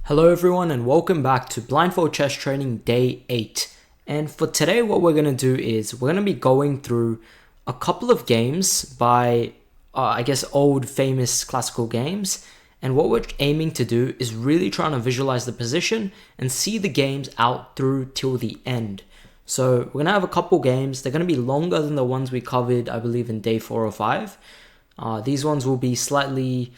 Hello everyone and welcome back to Blindfold Chess Training Day 8. And for today what we're going to do is we're going to be going through a couple of games by, old famous classical games. And what we're aiming to do is really trying to visualize the position and see the games out through till the end. So we're going to have a couple games. They're going to be longer than the ones we covered, I believe, in day 4 or 5. These ones will be slightly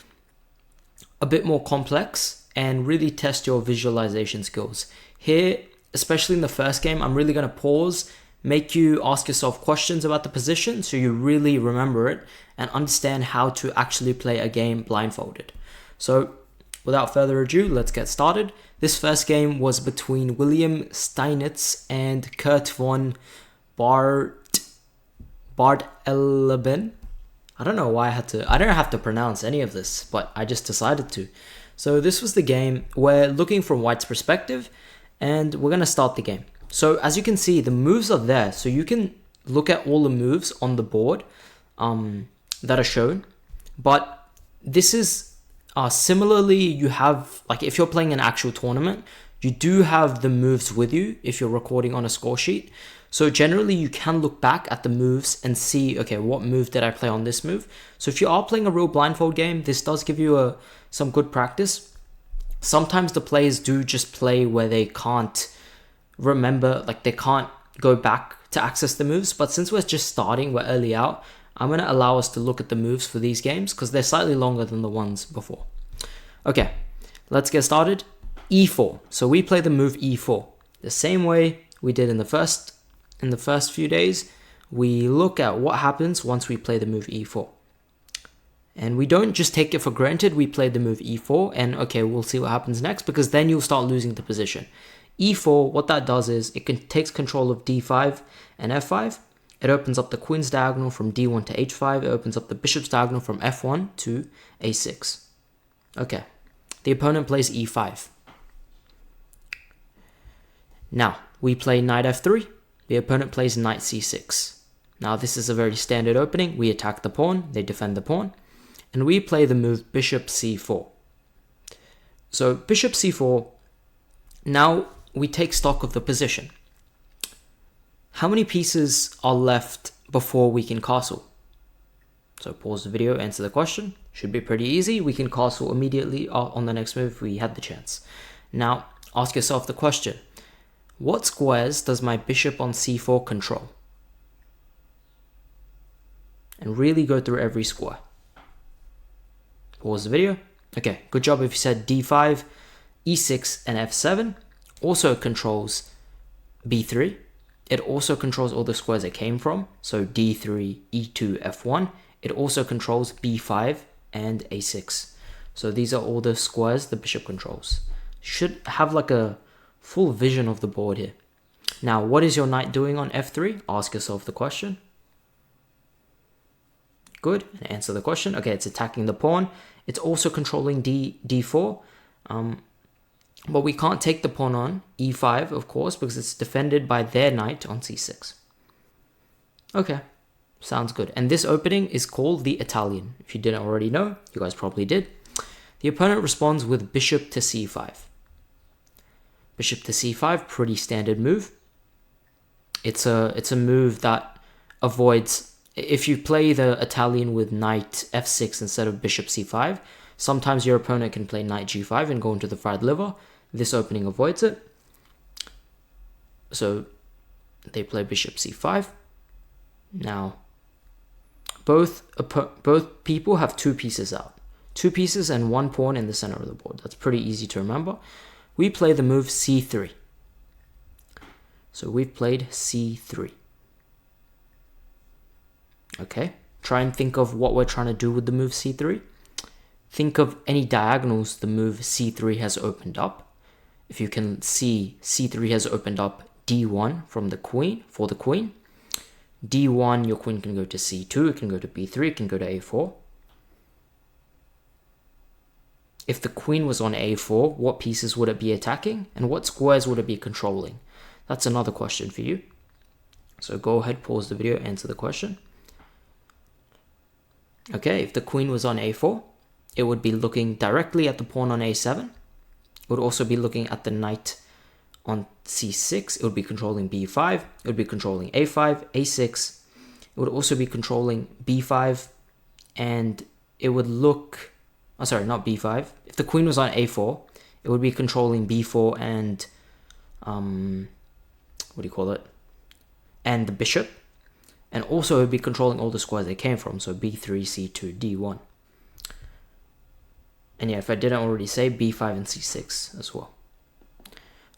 a bit more complex and really test your visualization skills. Here, especially in the first game, I'm really going to pause, make you ask yourself questions about the position so you really remember it and understand how to actually play a game blindfolded. So without further ado, let's get started. This first game was between William Steinitz and Kurt von Barteleben. I don't know why I don't have to pronounce any of this, but I just decided to. So this was the game. We're looking from White's perspective and we're going to start the game. So as you can see, the moves are there. So you can look at all the moves on the board that are shown. But this is similarly, you have, like if you're playing an actual tournament, you do have the moves with you if you're recording on a score sheet. So generally you can look back at the moves and see, okay, what move did I play on this move? So if you are playing a real blindfold game, this does give you some good practice. Sometimes the players do just play where they can't remember, like they can't go back to access the moves. But since we're just starting, we're early out, I'm going to allow us to look at the moves for these games because they're slightly longer than the ones before. Okay, let's get started. E4. So we play the move E4. The same way we did in the first few days. We look at what happens once we play the move E4. And we don't just take it for granted. We play the move E4 and okay, we'll see what happens next because then you'll start losing the position. E4, what that does is it takes control of D5 and F5. It opens up the queen's diagonal from D1 to H5. It opens up the bishop's diagonal from F1 to A6. Okay, the opponent plays E5. Now, we play knight F3. The opponent plays knight C6. Now, this is a very standard opening. We attack the pawn, they defend the pawn. And we play the move bishop C4. So, bishop C4, now we take stock of the position. How many pieces are left before we can castle? So, pause the video, answer the question. Should be pretty easy. We can castle immediately on the next move if we had the chance. Now, ask yourself the question. What squares does my bishop on C4 control? And really go through every square. Pause the video. Okay, good job if you said D5, E6, and F7. Also controls B3. It also controls all the squares it came from. So D3, E2, F1. It also controls B5 and A6. So these are all the squares the bishop controls. Should have like a full vision of the board here. Now, what is your knight doing on F3? Ask yourself the question. Good, and answer the question. Okay, it's attacking the pawn. It's also controlling D4. But we can't take the pawn on E5, of course, because it's defended by their knight on C6. Okay, sounds good. And this opening is called the Italian. If you didn't already know, you guys probably did. The opponent responds with bishop to C5. Bishop to C5, pretty standard move. It's a move that avoids, if you play the Italian with knight F6 instead of bishop C5, sometimes your opponent can play knight G5 and go into the fried liver. This opening avoids it. So they play bishop C5. Now, both people have 2 pieces out. 2 pieces and 1 pawn in the center of the board. That's pretty easy to remember. We play the move C3. So we've played C3. Okay, try and think of what we're trying to do with the move C3. Think of any diagonals the move C3 has opened up. If you can see, C3 has opened up D1 from the queen, for the queen. D1, your queen can go to C2, it can go to B3, it can go to A4. If the queen was on A4, what pieces would it be attacking? And what squares would it be controlling? That's another question for you. So go ahead, pause the video, answer the question. Okay, if the queen was on A4, it would be looking directly at the pawn on A7. It would also be looking at the knight on c6. It would be controlling b5. It would be controlling a5, a6. It would also be controlling b5, and it would look... Oh, sorry, not b5. If the queen was on a4, it would be controlling b4 and... what do you call it? And the bishop. And also it would be controlling all the squares they came from, so b3, c2, d1. And yeah, if I didn't already say, b5 and c6 as well.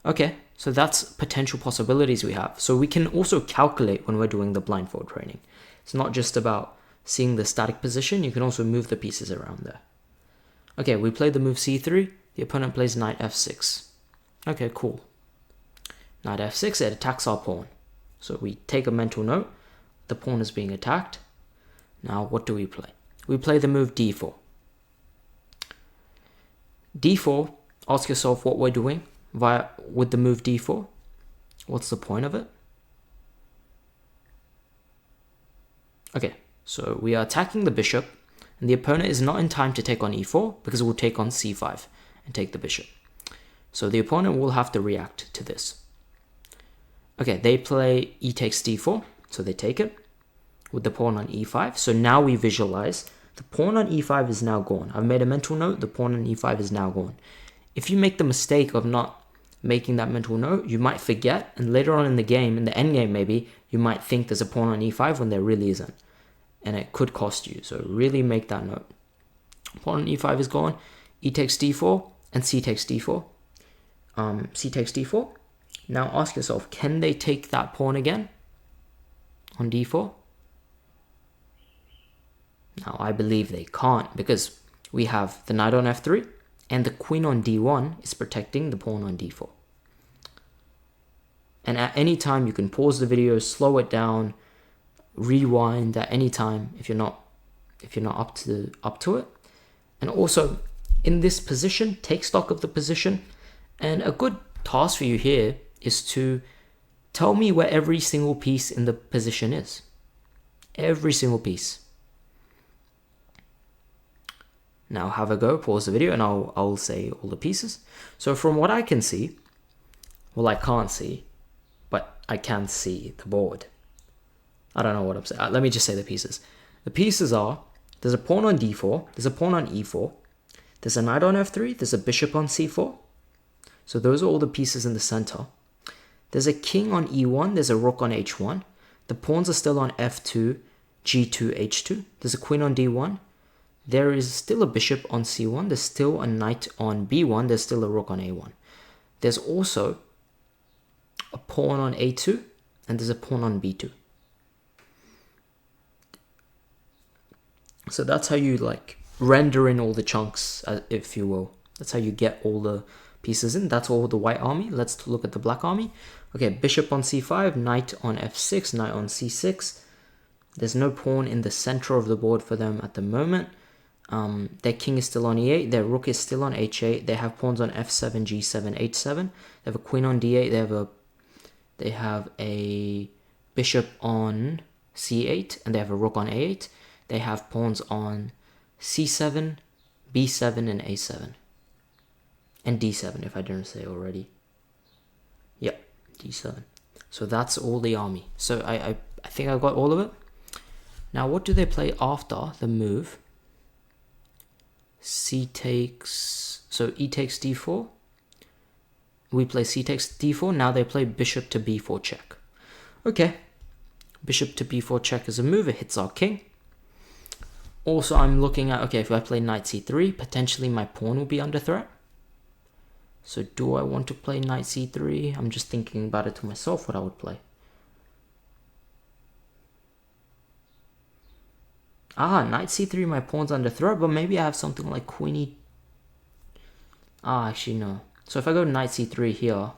Okay, so that's potential possibilities we have. So we can also calculate when we're doing the blindfold training. It's not just about seeing the static position, you can also move the pieces around there. Okay, we played the move c3, the opponent plays knight f6. Okay, cool. Knight f6, it attacks our pawn. So we take a mental note, the pawn is being attacked. Now what do we play? We play the move d4. d4, ask yourself what we're doing with the move d4. What's the point of it? Okay, so we are attacking the bishop, and the opponent is not in time to take on e4 because it will take on c5 and take the bishop. So the opponent will have to react to this. Okay, they play e takes d4, so they take it with the pawn on e5. So now we visualize the pawn on e5 is now gone. I've made a mental note, the pawn on e5 is now gone. If you make the mistake of not making that mental note, you might forget, and later on in the game, in the endgame maybe, you might think there's a pawn on e5 when there really isn't. And it could cost you, so really make that note. Pawn on e5 is gone, e takes d4, and c takes d4. C takes d4. Now ask yourself, can they take that pawn again on d4? Now I believe they can't, because we have the knight on f3, and the queen on d1 is protecting the pawn on d4. And at any time you can pause the video, slow it down, rewind at any time if you're not up to it. And also in this position, take stock of the position. And a good task for you here is to tell me where every single piece in the position is. Every single piece. Now have a go, pause the video, and I'll say all the pieces. So from what I can see, well, I can't see, but I can see the board. I don't know what I'm saying. Let me just say the pieces. The pieces are, there's a pawn on d4, there's a pawn on e4, there's a knight on f3, there's a bishop on c4. So those are all the pieces in the center. There's a king on e1, there's a rook on h1. The pawns are still on f2, g2, h2. There's a queen on d1. There is still a bishop on c1. There's still a knight on b1. There's still a rook on a1. There's also a pawn on a2, and there's a pawn on b2. So that's how you like render in all the chunks, if you will. That's how you get all the pieces in. That's all the white army. Let's look at the black army. Okay, bishop on c5, knight on f6, knight on c6. There's no pawn in the center of the board for them at the moment. Their king is still on e8, their rook is still on h8, they have pawns on f7, g7, h7, they have a queen on d8, they have a bishop on c8, and they have a rook on a8. They have pawns on c7, b7, and a7. And d7, if I didn't say already. Yep, d7. So that's all the army. So I think I got all of it. Now what do they play after the move? C takes, so e takes d4. We play c takes d4. Now they play bishop to b4 check. Okay, bishop to b4 check is a move. It hits our king. Also, I'm looking at, okay, if I play knight c3, potentially my pawn will be under threat. So do I want to play knight c3? I'm just thinking about it to myself, what I would play. Knight c3, my pawn's under threat, but maybe I have something like queen e... actually no. So if I go knight c3 here,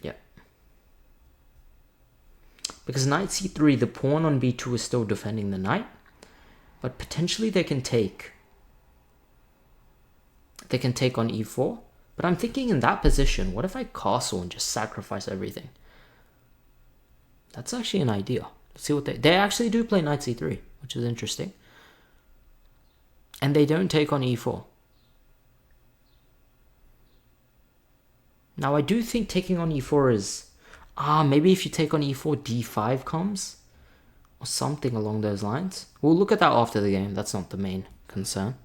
yeah. Because knight c3, the pawn on b2 is still defending the knight, but potentially they can take on e4. But I'm thinking in that position, what if I castle and just sacrifice everything? That's actually an idea. Let's see what they actually do play knight c3, which is interesting. And they don't take on e4. Now I do think taking on e4 is... maybe if you take on e4, d5 comes? Or something along those lines. We'll look at that after the game. That's not the main concern.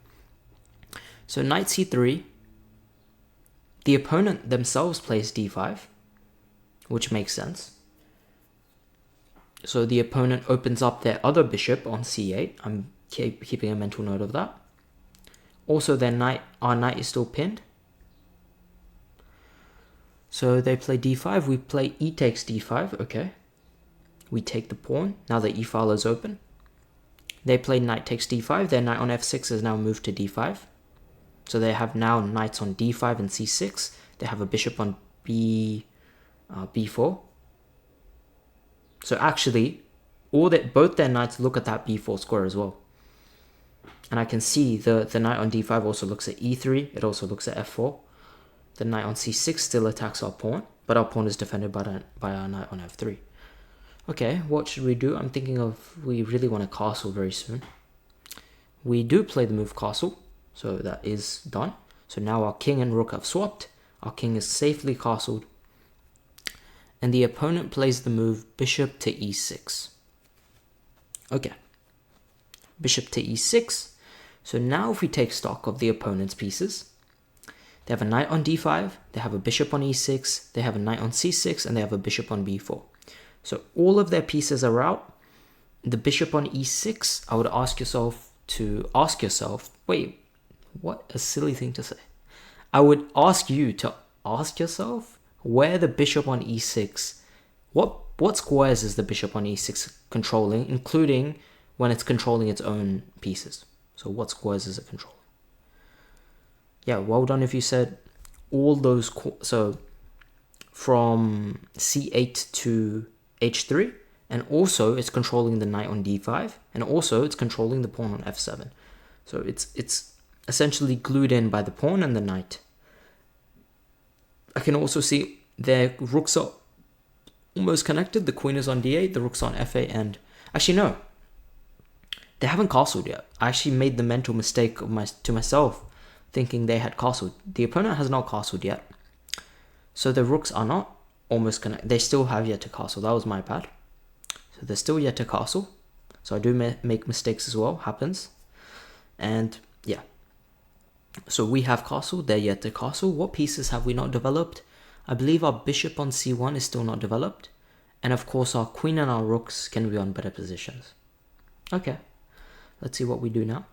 So knight c3. The opponent themselves plays d5, which makes sense. So the opponent opens up their other bishop on c8. I'm keeping a mental note of that. Also, our knight is still pinned. So they play d5. We play e takes d5. Okay. We take the pawn. Now the e file is open. They play knight takes d5. Their knight on f6 has now moved to d5. So they have now knights on d5 and c6. They have a bishop on b4. So actually, both their knights look at that b4 square as well. And I can see the knight on d5 also looks at e3. It also looks at f4. The knight on c6 still attacks our pawn, but our pawn is defended by our knight on f3. Okay, what should we do? I'm thinking of, we really want a castle very soon. We do play the move castle, so that is done. So now our king and rook have swapped. Our king is safely castled. And the opponent plays the move bishop to e6. Okay, bishop to e6. So now if we take stock of the opponent's pieces, they have a knight on d5, they have a bishop on e6, they have a knight on c6, and they have a bishop on b4. So all of their pieces are out. The bishop on e6, I would ask yourself, wait, what a silly thing to say. I would ask you to ask yourself where the bishop on e6, what squares is the bishop on e6 controlling, including when it's controlling its own pieces. So what squares is it controlling? Yeah, well done if you said all those, so from c8 to h3, and also it's controlling the knight on d5, and also it's controlling the pawn on f7. So it's essentially glued in by the pawn and the knight. I can also see their rooks are almost connected. The queen is on d8, the rook's on f8, and actually no, they haven't castled yet. I actually made the mental mistake to myself, thinking they had castled. The opponent has not castled yet. So the rooks are not almost connected. They still have yet to castle. That was my bad. So they're still yet to castle. So I do make mistakes as well. Happens. And yeah. So we have castle. They're yet to castle. What pieces have we not developed? I believe our bishop on c1 is still not developed. And of course our queen and our rooks can be on better positions. Okay. Let's see what we do now.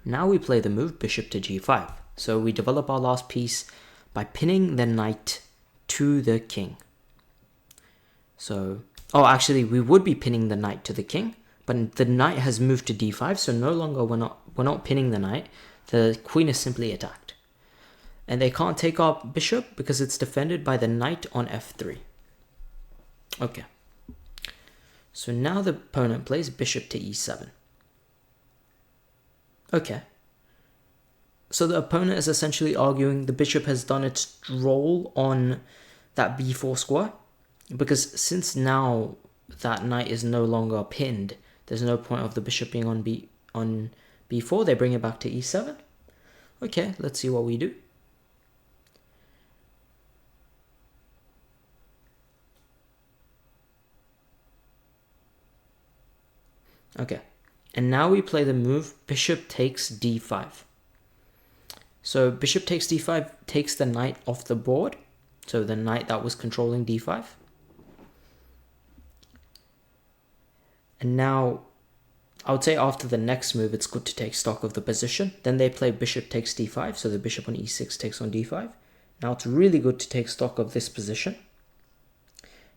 Now we play the move bishop to g5. So we develop our last piece by pinning the knight to the king. So, actually we would be pinning the knight to the king, but the knight has moved to d5, so no longer we're not pinning the knight. The queen is simply attacked. And they can't take our bishop because it's defended by the knight on f3. Okay. So now the opponent plays bishop to e7. Okay. So the opponent is essentially arguing the bishop has done its role on that b4 square, because since now that knight is no longer pinned, there's no point of the bishop being on b4. They bring it back to e7. Okay, let's see what we do. Okay, and now we play the move bishop takes d5. So bishop takes d5 takes the knight off the board. So the knight that was controlling d5. And now, I would say after the next move, it's good to take stock of the position. Then they play bishop takes d5. So the bishop on e6 takes on d5. Now it's really good to take stock of this position.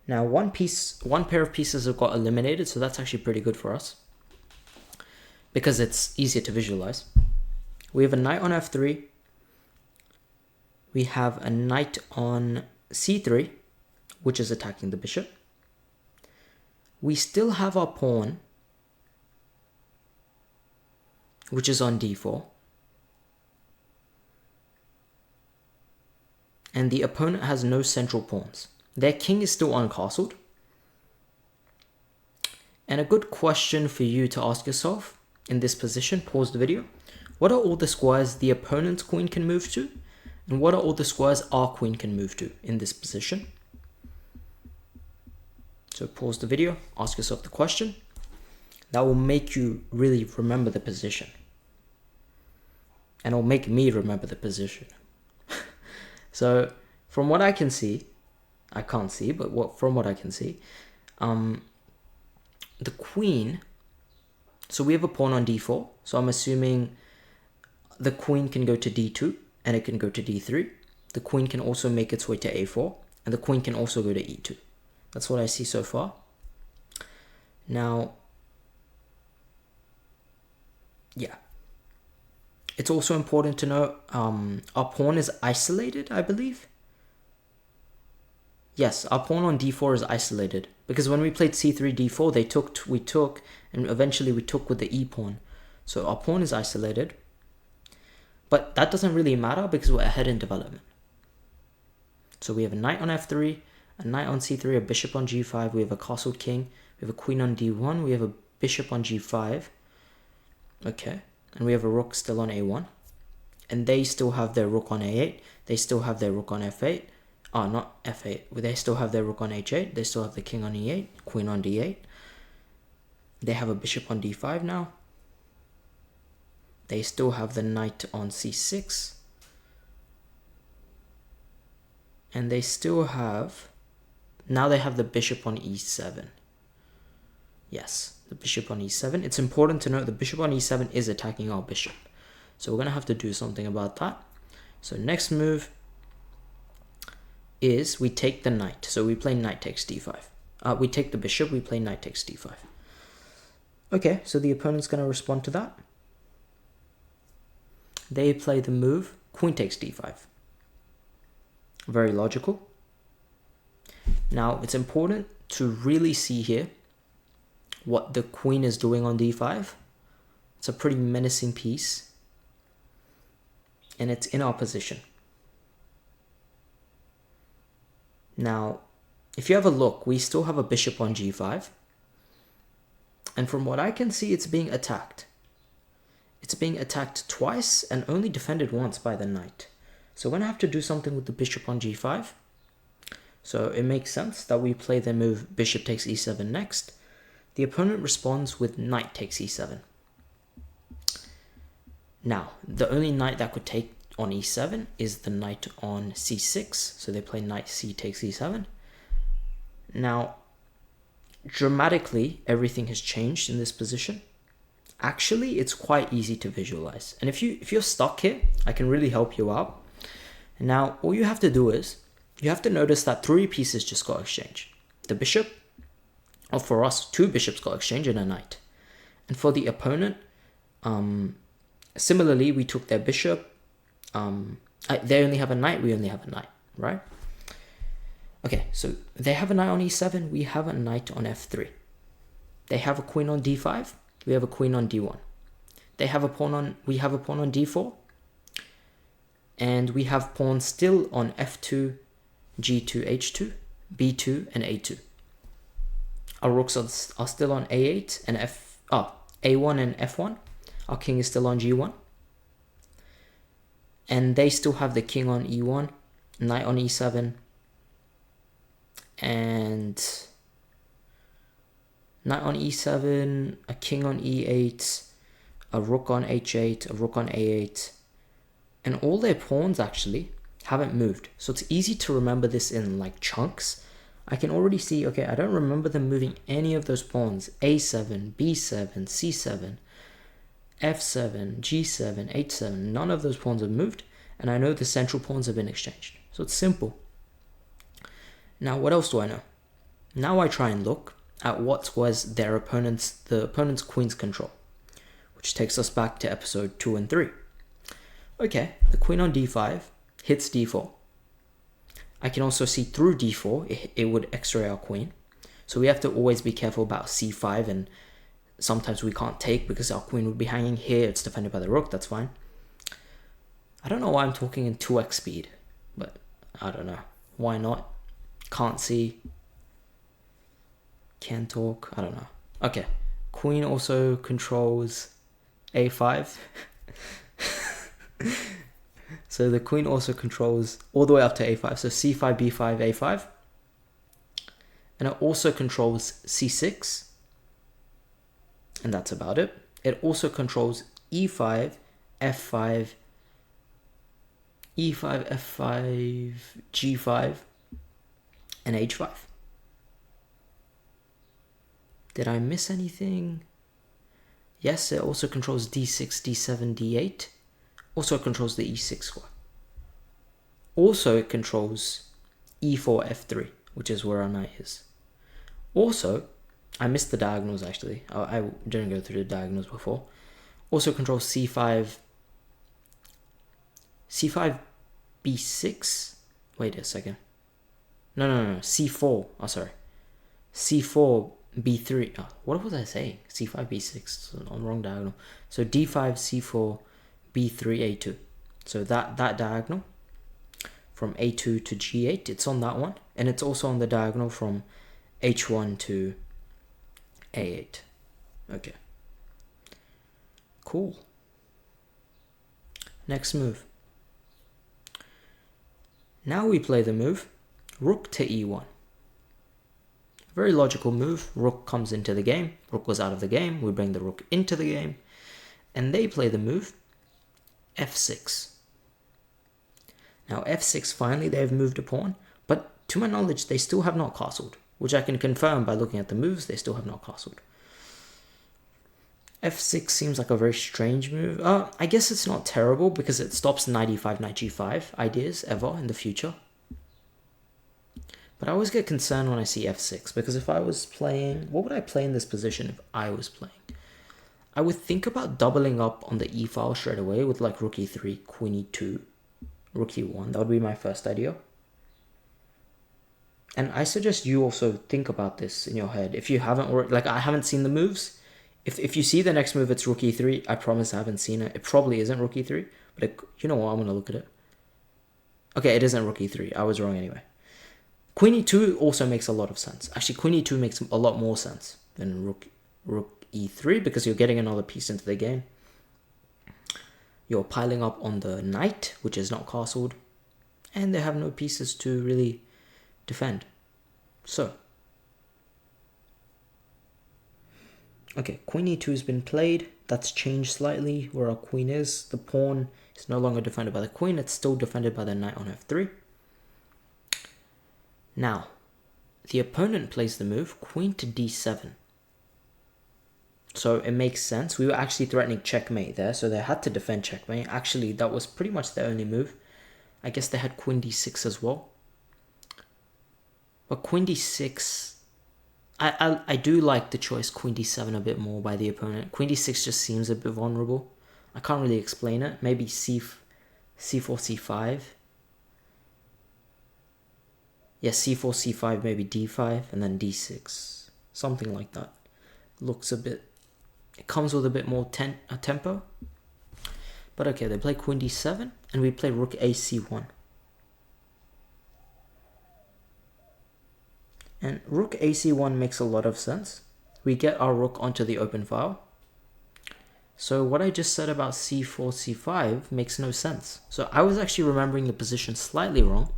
Now one pair of pieces have got eliminated. So that's actually pretty good for us, because it's easier to visualize. We have a knight on f3. We have a knight on c3, which is attacking the bishop. We still have our pawn, which is on d4. And the opponent has no central pawns. Their king is still uncastled. And a good question for you to ask yourself in this position, pause the video. What are all the squares the opponent's queen can move to? And what are all the squares our queen can move to in this position? So pause the video, ask yourself the question. That will make you really remember the position. And it'll make me remember the position. So from what I can see, I can't see, but from what I can see, the queen, so we have a pawn on d4, so I'm assuming the queen can go to d2 and it can go to d3. The queen can also make its way to a4 and the queen can also go to e2. That's what I see so far. Now, yeah. It's also important to know our pawn is isolated, I believe. Yes, our pawn on d4 is isolated because when we played c3, d4, we took, and eventually we took with the e pawn. So our pawn is isolated, but that doesn't really matter because we're ahead in development. So we have a knight on f3, a knight on c3, a bishop on g5, we have a castled king, we have a queen on d1, we have a bishop on g5. Okay, and we have a rook still on a1. And they still have their rook on a8, they still have their rook on f8. Oh, not f8. They still have their rook on h8. They still have the king on e8, queen on d8. They have a bishop on d5 now. They still have the knight on c6. And they still have... Now they have the bishop on e7. Yes, the bishop on e7. It's important to note the bishop on e7 is attacking our bishop. So we're going to have to do something about that. So next move is we take the knight. So we play knight takes d5. We take the bishop, we play knight takes d5. Okay, so the opponent's going to respond to that. They play the move queen takes d5. Very logical. Now, it's important to really see here what the queen is doing on d5. It's a pretty menacing piece. And it's in our position. Now, if you have a look, we still have a bishop on g5. And from what I can see, it's being attacked. It's being attacked twice and only defended once by the knight. So we're going to have to do something with the bishop on g5. So it makes sense that we play the move bishop takes e7 next. The opponent responds with knight takes e7. Now, the only knight that could take on e7 is the knight on c6. So they play knight c takes e7. Now, dramatically, everything has changed in this position. Actually, it's quite easy to visualize. And if you're stuck here, I can really help you out. And now, all you have to do is, you have to notice that 3 pieces just got exchanged. The bishop, or for us, 2 bishops got exchanged and a knight. And for the opponent, similarly, we took their bishop. They only have a knight, we only have a knight, right? Okay, so they have a knight on e7, we have a knight on f3. They have a queen on d5, we have a queen on d1. We have a pawn on d4. And we have pawns still on f2, g2, h2, b2, and a2. Our rooks are still on a8 and a1 and f1. Our king is still on g1. And they still have the king on e1, knight on e7, and knight on e7, a king on e8, a rook on h8, a rook on a8, and all their pawns actually haven't moved. So it's easy to remember this in like chunks. I can already see, okay, I don't remember them moving any of those pawns. a7, b7, c7, f7, g7, h7, none of those pawns have moved, and I know the central pawns have been exchanged. So it's simple. Now, what else do I know? Now I try and look at what was the opponent's queen's control, which takes us back to episode 2 and 3. Okay, the queen on d5 hits d4. I can also see through d4, it would x-ray our queen. So we have to always be careful about c5, and sometimes we can't take because our queen would be hanging here. It's defended by the rook, that's fine. I don't know why I'm talking in 2x speed, but I don't know. Why not? Can't see. Can talk. I don't know. Okay, queen also controls a5. So the queen also controls all the way up to a5. So c5, b5, a5. And it also controls c6. And that's about it. It also controls e5, f5, e5, f5, g5, and h5. Did I miss anything? Yes, it also controls d6, d7, d8. Also controls the e6 square. Also it controls e4, f3, which is where our knight is. Also, I missed the diagonals actually. I didn't go through the diagonals before. Also controls c5, c5, b6. Wait a second. No, c4. Oh, sorry. c4, b3. Oh, what was I saying? c5, b6. On the wrong diagonal. So d5, c4, b3, a2. So that diagonal from a2 to g8, it's on that one. And it's also on the diagonal from h1 to a8. Okay. Cool. Next move. Now we play the move rook to e1. Very logical move. Rook comes into the game. Rook was out of the game. We bring the rook into the game. And they play the move f6. Now f6, finally they've moved a pawn. But to my knowledge, they still have not castled. Which I can confirm by looking at the moves. They still have not castled. f6 seems like a very strange move. I guess it's not terrible because it stops knight e5, knight g5 ideas ever in the future. But I always get concerned when I see f6 because if I was playing, what would I play in this position if I was playing? I would think about doubling up on the e file straight away with like rook e3, queen e2, rook e1. That would be my first idea. And I suggest you also think about this in your head. If you haven't worked, like I haven't seen the moves. If you see the next move, it's rook e3. I promise I haven't seen it. It probably isn't rook e3, but you know what? I'm going to look at it. Okay, it isn't rook e3. I was wrong anyway. Queen e2 also makes a lot of sense. Actually, queen e2 makes a lot more sense than rook e3 because you're getting another piece into the game. You're piling up on the knight, which is not castled, and they have no pieces to really defend. So, okay, queen e2 has been played. That's changed slightly where our queen is. The pawn is no longer defended by the queen. It's still defended by the knight on f3. Now, the opponent plays the move queen to d7. So it makes sense. We were actually threatening checkmate there, so they had to defend checkmate. Actually, that was pretty much their only move. I guess they had queen d6 as well. But queen d6, I do like the choice queen d7 a bit more by the opponent. Queen d6 just seems a bit vulnerable. I can't really explain it. Maybe c4, c5. Yeah, c4, c5, maybe d5, and then d6. Something like that. Looks a bit... It comes with a bit more tempo. But okay, they play queen d7, and we play rook ac1. And rook ac1 makes a lot of sense. We get our rook onto the open file. So what I just said about c4, c5 makes no sense. So I was actually remembering the position slightly wrong.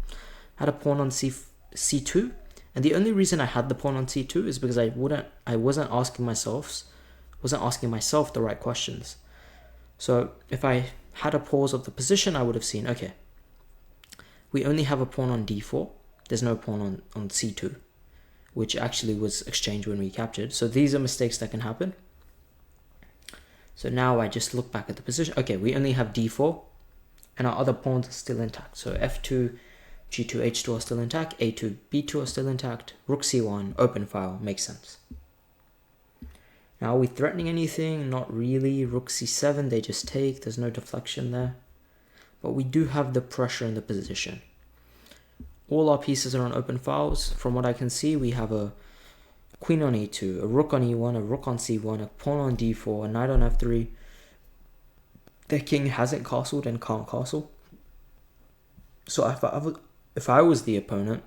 I had a pawn on c2, and the only reason I had the pawn on c2 is because I wasn't asking myself the right questions. So if I had a pause of the position, I would have seen, okay, we only have a pawn on d4. There's no pawn on c2, which actually was exchanged when we captured. So these are mistakes that can happen. So now I just look back at the position. Okay, we only have d4, and our other pawns are still intact. So f2, g2, h2 are still intact, a2, b2 are still intact, rook c1, open file, makes sense. Now, are we threatening anything? Not really. Rook c7, they just take. There's no deflection there. But we do have the pressure in the position. All our pieces are on open files. From what I can see, we have a queen on e2, a rook on e1, a rook on c1, a pawn on d4, a knight on f3. Their king hasn't castled and can't castle. So if I was the opponent,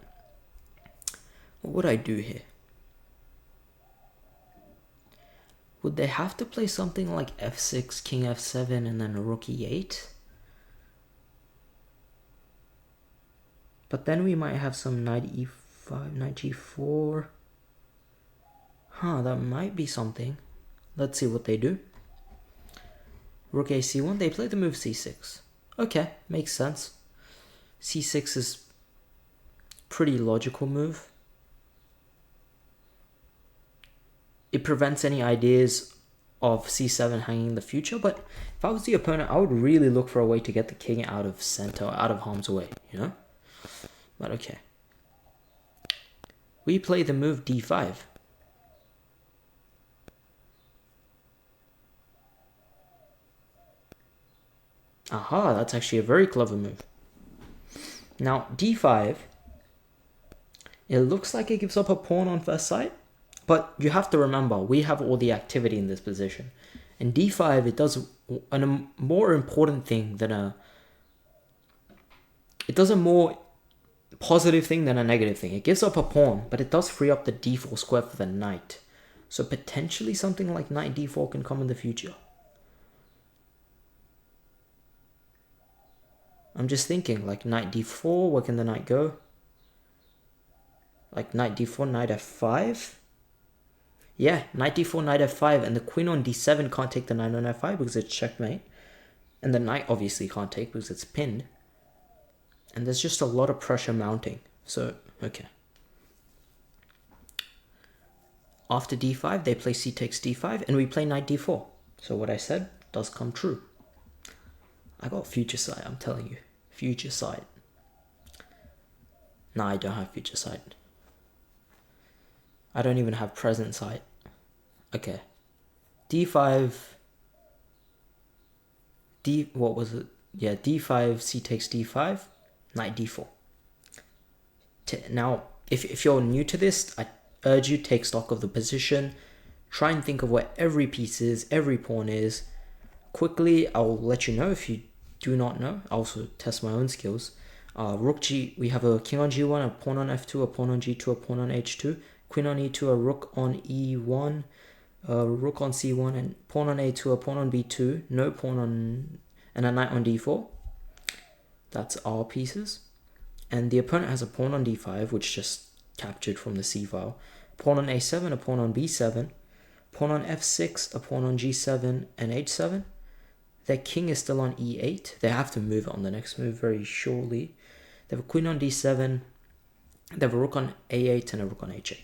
what would I do here? Would they have to play something like f6, king f7, and then rook e8? But then we might have some knight e5, knight g4. Huh, that might be something. Let's see what they do. Rook a c1, they play the move c6. Okay, makes sense. c6 is pretty logical move. It prevents any ideas of c7 hanging in the future, but if I was the opponent, I would really look for a way to get the king out of center, out of harm's way, you know? But okay. We play the move d5. Aha, that's actually a very clever move. Now, d5, it looks like it gives up a pawn on first sight, but you have to remember, we have all the activity in this position. In d5, it does a more important thing than a... It does a more positive thing than a negative thing. It gives up a pawn, but it does free up the d4 square for the knight. So potentially something like knight d4 can come in the future. I'm just thinking, like knight d4, where can the knight go? Like knight d4, knight f5? Yeah, knight d4, knight f5, and the queen on d7 can't take the knight on f5 because it's checkmate. And the knight obviously can't take because it's pinned. And there's just a lot of pressure mounting. So, okay. After d5, they play c takes d5, and we play knight d4. So what I said does come true. I got future sight, I'm telling you. Future sight. Nah, I don't have future sight. I don't even have present sight. Okay. d5... what was it? Yeah, d5, c takes d5, knight d4. Now, if you're new to this, I urge you take stock of the position. Try and think of where every piece is, every pawn is. Quickly, I'll let you know if you do not know. I also test my own skills. Rook g, we have a king on g1, a pawn on f2, a pawn on g2, a pawn on h2, queen on e2, a rook on e1, a rook on c1, and pawn on a2, a pawn on b2, no pawn on, and a knight on d4. That's our pieces. And the opponent has a pawn on d5, which just captured from the c file, pawn on a7, a pawn on b7, pawn on f6, a pawn on g7 and h7. Their king is still on e8. They have to move it on the next move very surely. They have a queen on d7. They have a rook on a8 and a rook on h8.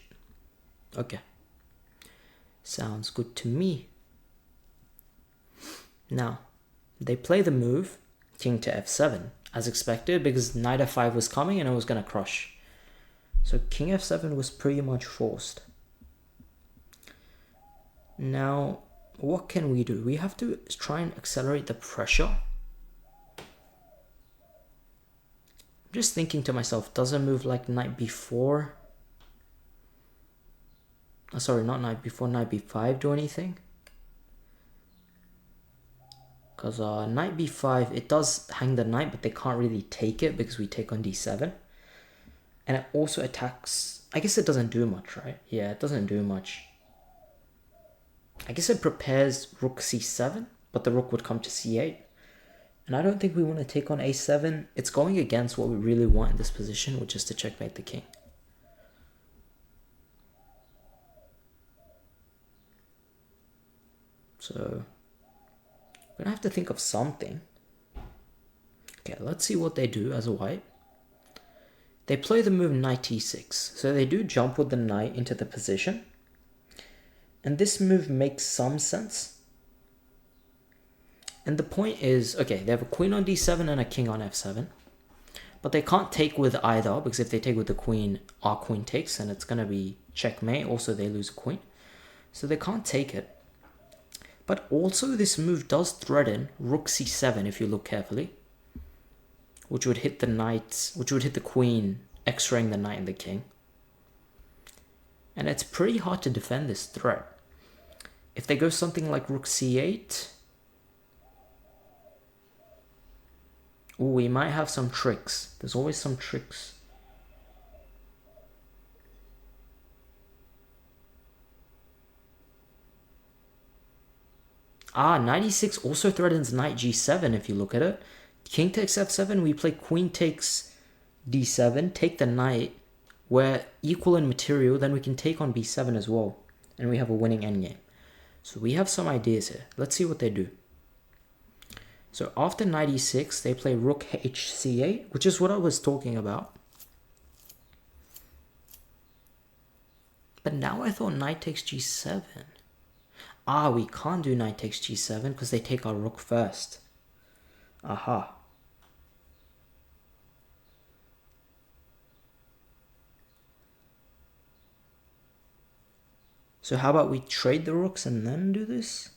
Okay. Sounds good to me. Now, they play the move king to f7 as expected because knight f5 was coming and it was going to crush. So king f7 was pretty much forced. Now, what can we do? We have to try and accelerate the pressure. I'm just thinking to myself, does a move like knight b4? Sorry, not knight b4, knight b5 do anything? Because knight b5, it does hang the knight, but they can't really take it because we take on d7. And it also attacks... I guess it doesn't do much, right? Yeah, it doesn't do much. I guess it prepares rook c7, but the rook would come to c8. And I don't think we want to take on a7. It's going against what we really want in this position, which is to checkmate the king. So, we're going to have to think of something. Okay, let's see what they do as a white. They play the move knight e6. So they do jump with the knight into the position. And this move makes some sense. And the point is, okay, they have a queen on d7 and a king on f7. But they can't take with either, because if they take with the queen, our queen takes, and it's going to be checkmate. Also, they lose a queen. So they can't take it. But also, this move does threaten rook c7 if you look carefully. Which would hit the knight, which would hit the queen, x-raying the knight and the king. And it's pretty hard to defend this threat. If they go something like rook c8, ooh, we might have some tricks. There's always some tricks. Knight e6 also threatens knight g7 if you look at it. King takes f7, we play queen takes d7, take the knight. We're equal in material, then we can take on b7 as well. And we have a winning endgame. So we have some ideas here. Let's see what they do. So after knight e6, they play rook hc8, which is what I was talking about. But now I thought knight takes g7. We can't do knight takes g7 because they take our rook first. Aha. So how about we trade the rooks and then do this?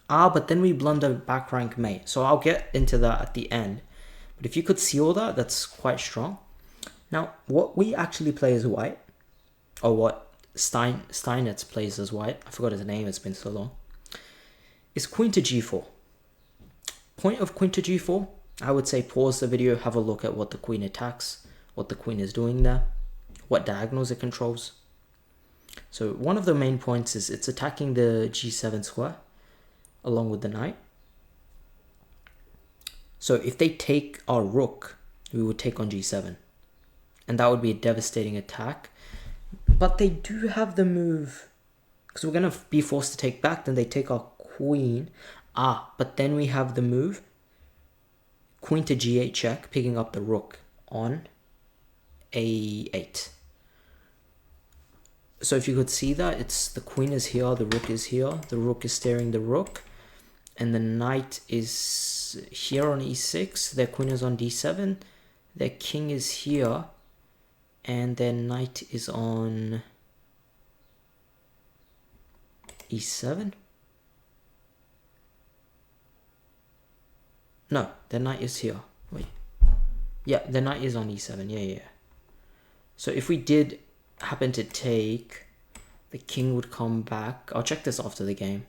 But then we blunder back rank mate. So I'll get into that at the end. But if you could see all that, that's quite strong. Now, what we actually play as white, or what Steinitz plays as white, I forgot his name, it's been so long, is queen to g4. Point of queen to g4, I would say pause the video, have a look at what the queen attacks, what the queen is doing there, what diagonals it controls. So one of the main points is it's attacking the g7 square along with the knight. So if they take our rook, we would take on g7. And that would be a devastating attack. But they do have the move, because we're going to be forced to take back, then they take our queen. But then we have the move, queen to g8 check, picking up the rook on a8. So if you could see that, it's the queen is here, the rook is here, the rook is steering the rook, and the knight is here on e6, their queen is on d7, their king is here, and their knight is on e7. No, the knight is here. Wait. Yeah, the knight is on e7. Yeah. So if we did happen to take, the king would come back. I'll check this after the game.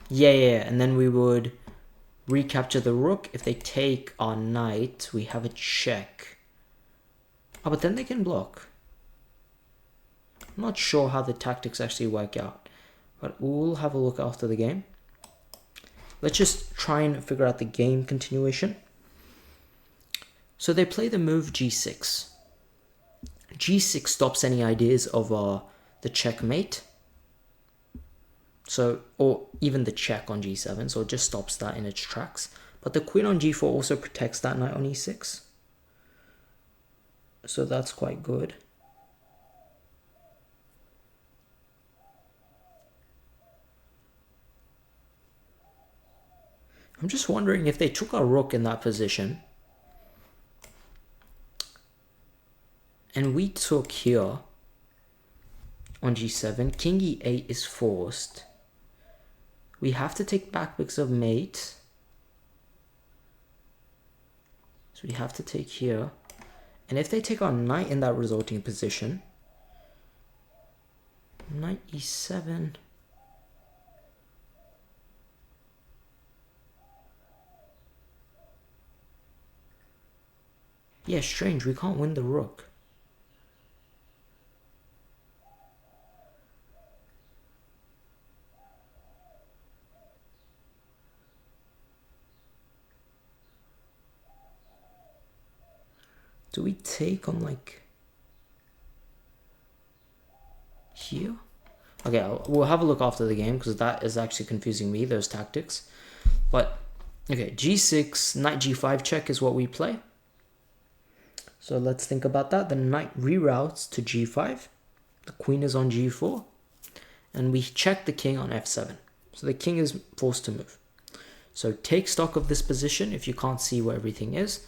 Yeah. And then we would recapture the rook. If they take our knight, we have a check. But then they can block. I'm not sure how the tactics actually work out, but we'll have a look after the game. Let's just try and figure out the game continuation. So they play the move g6. g6 stops any ideas of the checkmate. So, or even the check on g7, so it just stops that in its tracks. But the queen on g4 also protects that knight on e6. So that's quite good. I'm just wondering if they took our rook in that position and we took here on g7, king e8 is forced. We have to take back because of mate. So we have to take here. And if they take our knight in that resulting position, knight e7. Yeah, strange, we can't win the rook. Do we take on like here? Okay, we'll have a look after the game because that is actually confusing me, those tactics. But okay, g6, knight g5 check is what we play. So let's think about that. The knight reroutes to g5. The queen is on g4. And we check the king on f7. So the king is forced to move. So take stock of this position if you can't see where everything is.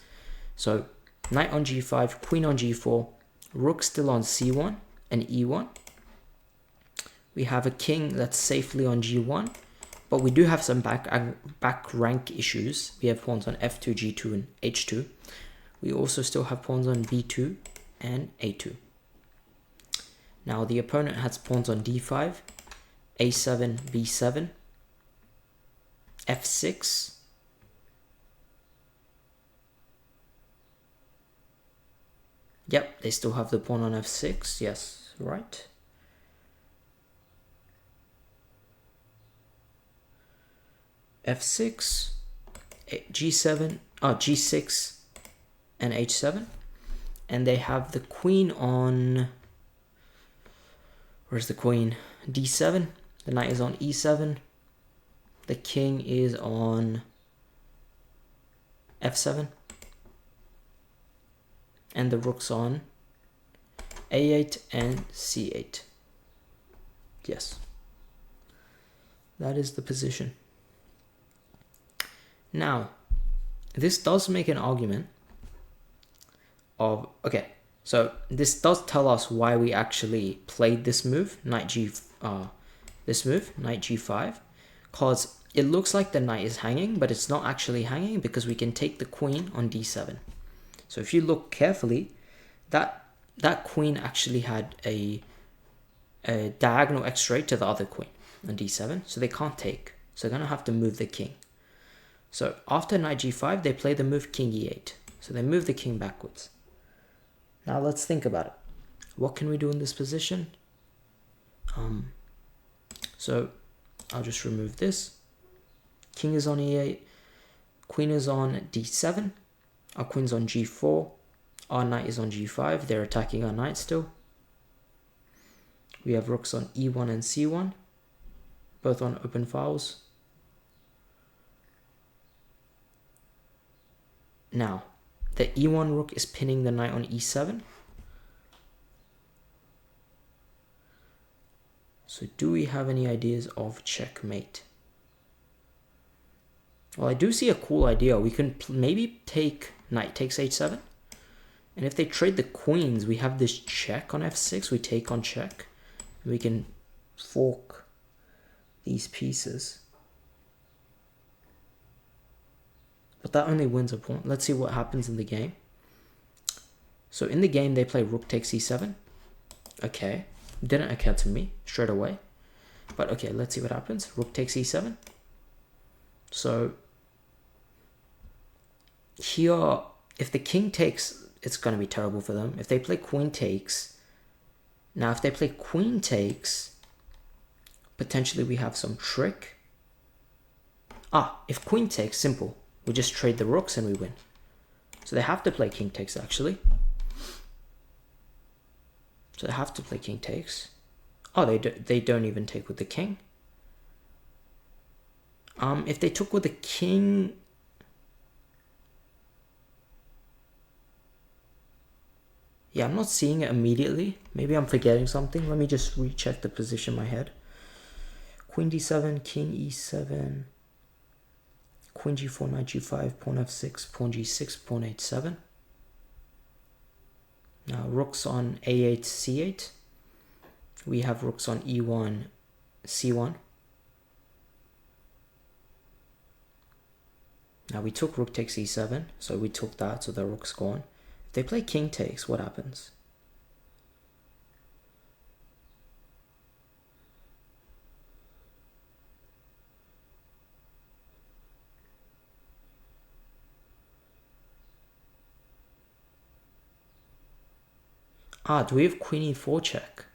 So knight on g5, queen on g4, rook still on c1 and e1. We have a king that's safely on g1, but we do have some back rank issues. We have pawns on f2, g2, and h2. We also still have pawns on b2 and a2. Now the opponent has pawns on d5, a7, b7, f6, yep, they still have the pawn on f6, yes, right. f6, g7, g6, and h7. And they have the queen on, where's the queen? d7. The knight is on e7. The king is on f7. And the rook's on a8 and c8. Yes. That is the position. Now, this does make an argument of, okay, so this does tell us why we actually played this move, knight g5, because it looks like the knight is hanging, but it's not actually hanging because we can take the queen on d7. So if you look carefully, that queen actually had a diagonal x straight to the other queen on d7, so they can't take. So they're gonna have to move the king. So after knight g5, they play the move king e8. So they move the king backwards. Now let's think about it. What can we do in this position? So I'll just remove this. King is on e8. Queen is on d7. Our queen's on g4. Our knight is on g5. They're attacking our knight still. We have rooks on e1 and c1, both on open files. Now, the e1 rook is pinning the knight on e7. So do we have any ideas of checkmate? Well, I do see a cool idea. We can maybe take knight takes h7. And if they trade the queens, we have this check on f6. We take on check. We can fork these pieces. But that only wins a pawn. Let's see what happens in the game. So in the game, they play rook takes e7. Okay. Didn't occur to me straight away. But okay, let's see what happens. Rook takes e7. So here, if the king takes, it's going to be terrible for them. If they play queen takes, now if they play queen takes, potentially we have some trick. If queen takes, simple. We just trade the rooks and we win. So they have to play king takes actually. So they have to play king takes. They don't even take with the king. If they took with the king, yeah, I'm not seeing it immediately. Maybe I'm forgetting something. Let me just recheck the position in my head. Queen d7, king e7, queen g4, knight g5, pawn f6, pawn g6, pawn h7. Now rooks on a8, c8. We have rooks on e1, c1. Now we took rook takes e7, so we took that, so the rook's gone. If they play king takes, what happens? Do we have queen e4 check?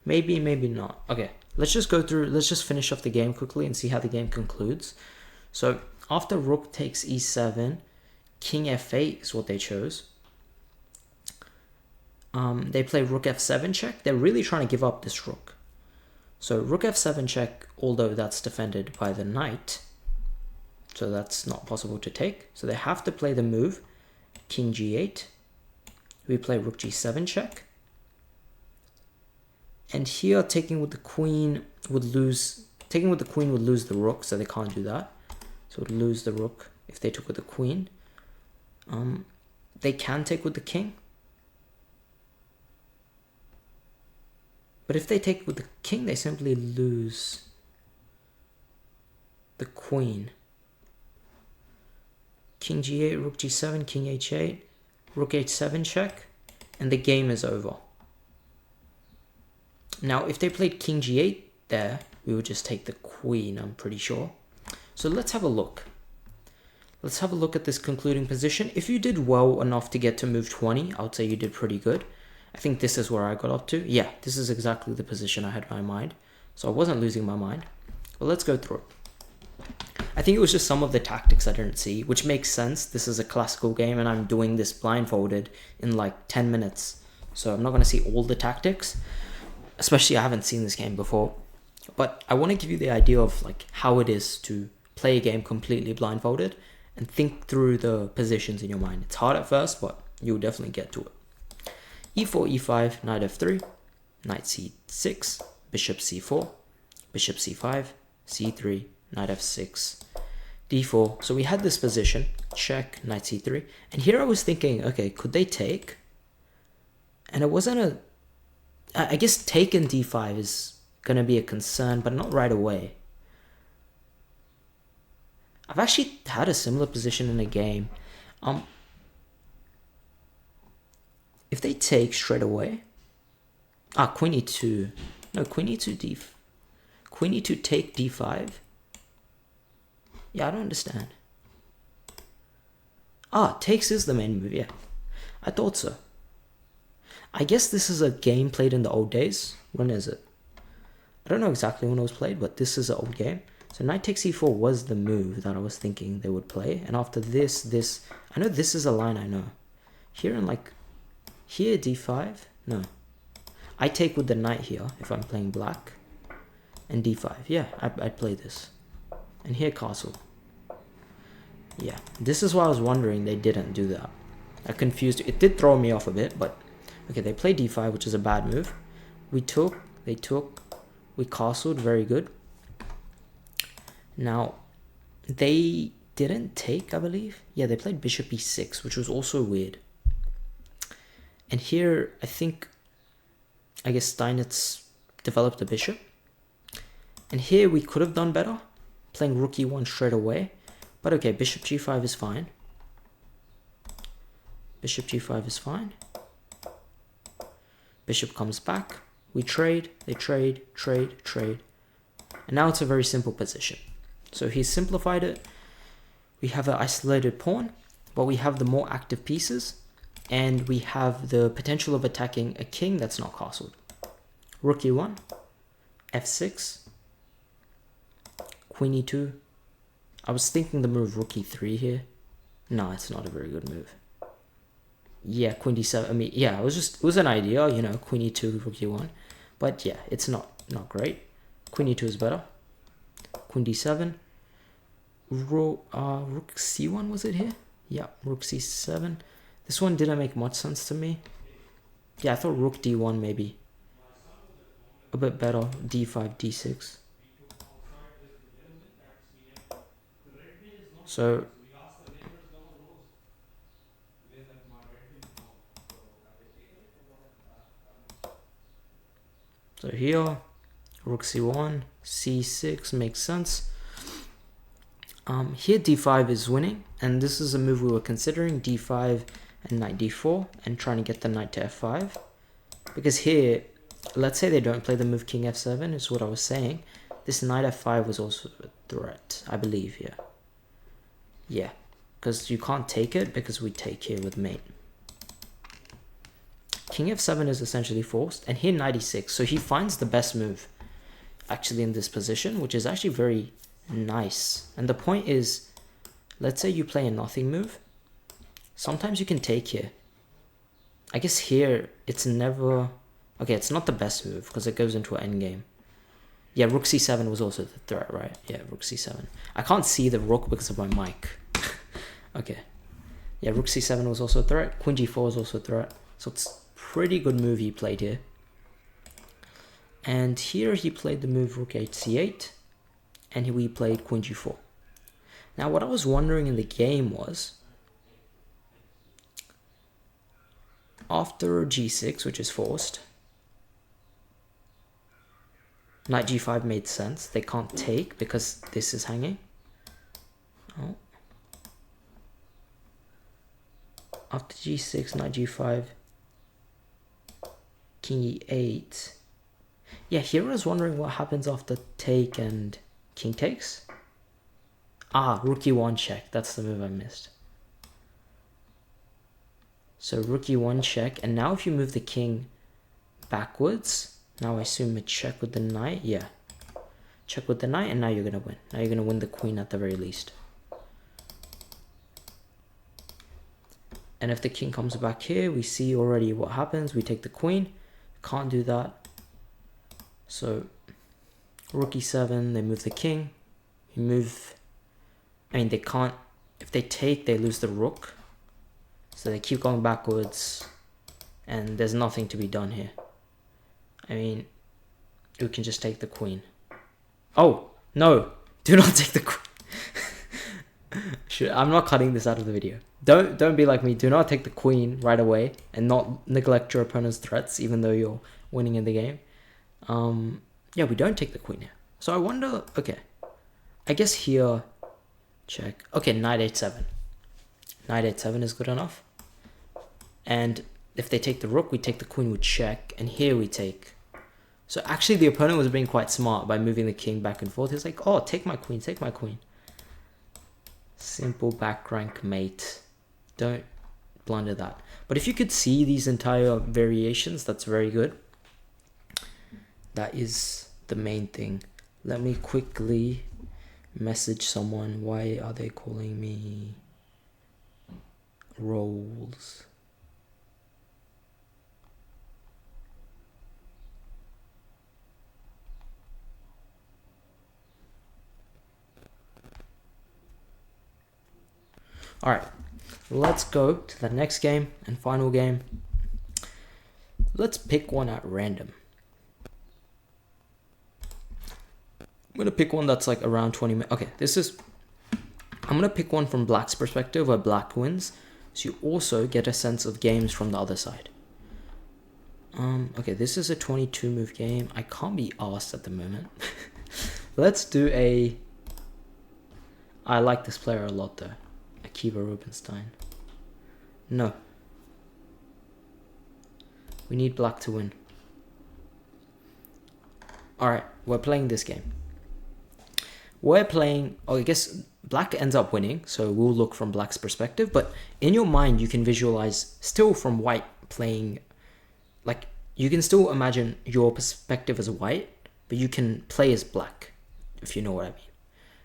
Maybe, maybe not. Okay, let's just go through, let's just finish off the game quickly and see how the game concludes. So after rook takes e7, king f8 is what they chose. They play rook f7 check. They're really trying to give up this rook. So rook f7 check, although that's defended by the knight, so that's not possible to take. So they have to play the move king g8. We play rook g7 check. And here taking with the queen would lose, the rook, so they can't do that. So it would lose the rook if they took with the queen. They can take with the king. But if they take with the king, they simply lose the queen. King g8, rook g7, king h8, rook h7 check, and the game is over. Now, if they played king g8, there, we would just take the queen, I'm pretty sure. So let's have a look. Let's have a look at this concluding position. If you did well enough to get to move 20, I would say you did pretty good. I think this is where I got up to. Yeah, this is exactly the position I had in my mind. So I wasn't losing my mind. But let's go through it. I think it was just some of the tactics I didn't see, which makes sense. This is a classical game and I'm doing this blindfolded in like 10 minutes. So I'm not going to see all the tactics, especially I haven't seen this game before. But I want to give you the idea of like how it is to play a game completely blindfolded and think through the positions in your mind. It's hard at first, but you'll definitely get to it. e4, e5, knight f3, knight c6, bishop c4, bishop c5, c3, knight f6, d4. So we had this position, check, knight c3. And here I was thinking, okay, could they take? And it wasn't a... I guess taking d5 is going to be a concern, but not right away. I've actually had a similar position in a game. If they take straight away... queen e2. No, queen e2 d... Queen e2 take d5. Yeah, I don't understand. Takes is the main move, yeah. I thought so. I guess this is a game played in the old days. When is it? I don't know exactly when it was played, but this is an old game. So knight takes e4 was the move that I was thinking they would play. And after this... I know this is a line I know. Here and like... Here, d5? No. I take with the knight here, if I'm playing black. And d5. Yeah, I'd play this. And here, castle. Yeah, this is why I was wondering they didn't do that. I confused... It did throw me off a bit, but... Okay, they played d5, which is a bad move. We took... They took... We castled, very good. Now, they didn't take, I believe. Yeah, they played bishop e6, which was also weird. And here, I think, I guess Steinitz developed a bishop. And here we could have done better, playing rook e1 straight away. But okay, bishop g5 is fine. Bishop g5 is fine. Bishop comes back. We trade, they trade, trade, trade. And now it's a very simple position. So he's simplified it. We have an isolated pawn, but we have the more active pieces. And we have the potential of attacking a king that's not castled. Rook e1, f6, queen e2. I was thinking the move rook e3 here. No, it's not a very good move. Yeah, queen d7. I mean, yeah, it was an idea, you know, queen e2, rook e1. But yeah, it's not great. Queen e2 is better. Queen d7. Rook c1, was it here? Yeah, rook c7. This one didn't make much sense to me. Yeah, I thought rook d1 maybe a bit better. d5, d6. So here, rook c1, c6 makes sense. Here d5 is winning, and this is a move we were considering, d5 and knight d4, and trying to get the knight to f5. Because here, let's say they don't play the move king f7, is what I was saying. This knight f5 was also a threat, I believe, yeah. Yeah, because you can't take it, because we take here with mate. King f7 is essentially forced, and here knight e6, so he finds the best move, actually, in this position, which is actually very nice. And the point is, let's say you play a nothing move. Sometimes you can take here. I guess here, it's never... Okay, it's not the best move, because it goes into an endgame. Yeah, rook c7 was also the threat, right? Yeah, rook c7. I can't see the rook because of my mic. Okay. Yeah, rook c7 was also a threat. Queen g4 was also a threat. So it's a pretty good move he played here. And here he played the move rook c8. And we played queen g4. Now, what I was wondering in the game was... After g6, which is forced... Knight g5 made sense. They can't take because this is hanging. Oh. After g6, knight g5, king e8. Yeah, here I was wondering what happens after take and king takes. Ah, rook e1 check. That's the move I missed. So rook e1 check, and now if you move the king backwards, now I assume a check with the knight. Yeah, check with the knight, and now you're gonna win. Now you're gonna win the queen at the very least. And if the king comes back here, we see already what happens. We take the queen. Can't do that. So rook e7, they move the king. You move, I mean, they can't, if they take, they lose the rook. So they keep going backwards, and there's nothing to be done here. I mean, we can just take the queen. Oh, no, do not take the queen. I'm not cutting this out of the video. Don't be like me. Do not take the queen right away and not neglect your opponent's threats, even though you're winning in the game. Yeah, we don't take the queen here. So I wonder, okay, I guess here, check. Okay, knight h7. Knight h7 is good enough. And if they take the rook, we take the queen with check, and here we take. So actually the opponent was being quite smart by moving the king back and forth. He's like, oh, take my queen, take my queen. Simple back rank mate. Don't blunder that. But if you could see these entire variations, that's very good. That is the main thing. Let me quickly message someone. Why are they calling me rolls? All right, let's go to the next game and final game. Let's pick one at random. I'm gonna pick one that's like around 20 minutes. Okay, I'm gonna pick one from black's perspective where black wins, so you also get a sense of games from the other side. Okay, this is a 22 move game. I can't be asked at the moment. Let's do a. I like this player a lot though. Akiva Rubinstein. No. We need black to win. Alright, we're playing this game. We're playing, I guess black ends up winning, so we'll look from black's perspective, but in your mind you can visualize still from white playing, like you can still imagine your perspective as white, but you can play as black, if you know what I mean.